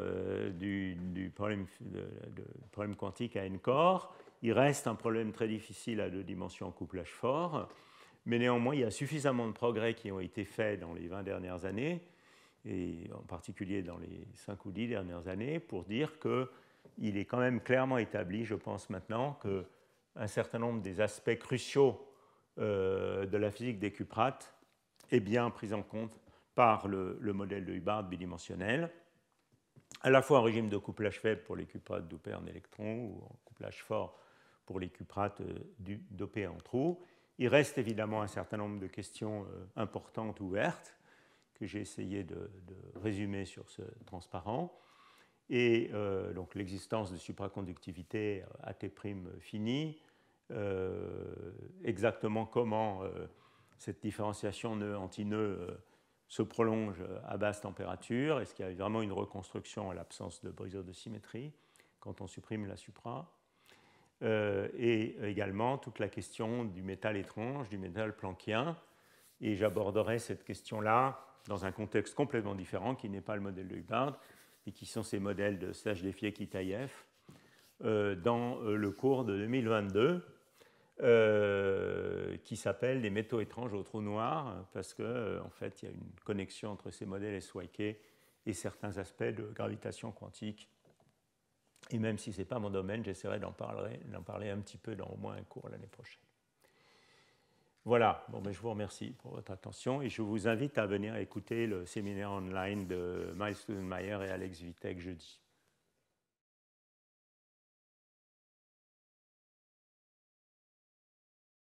du problème quantique à n-corps. Il reste un problème très difficile à 2 dimensions en couplage fort, mais néanmoins, il y a suffisamment de progrès qui ont été faits dans les 20 dernières années, et en particulier dans les 5 ou 10 dernières années, pour dire qu'il est quand même clairement établi, je pense maintenant, qu'un certain nombre des aspects cruciaux de la physique des cuprates est bien pris en compte par le modèle de Hubbard bidimensionnel, à la fois en régime de couplage faible pour les cuprates dopées en électrons ou en couplage fort pour les cuprates dopées en trous. Il reste évidemment un certain nombre de questions importantes ouvertes que j'ai essayé de résumer sur ce transparent. Et donc l'existence de supraconductivité à T' fini, exactement comment cette différenciation nœud-antinœud se prolonge à basse température. Est-ce qu'il y a vraiment une reconstruction à l'absence de brisure de symétrie quand on supprime la supra? Et également toute la question du métal étrange, du métal planckien. Et j'aborderai cette question-là dans un contexte complètement différent qui n'est pas le modèle de Hubbard et qui sont ces modèles de Stajdefier-Kitaïev dans le cours de 2022 qui s'appelle les métaux étranges au trou noir parce qu'en en fait, il y a une connexion entre ces modèles SYK et certains aspects de gravitation quantique. Et même si ce n'est pas mon domaine, j'essaierai d'en parler un petit peu dans au moins un cours l'année prochaine. Voilà, bon, ben, je vous remercie pour votre attention et je vous invite à venir écouter le séminaire online de Miles Studenmayer et Alex Vitek jeudi.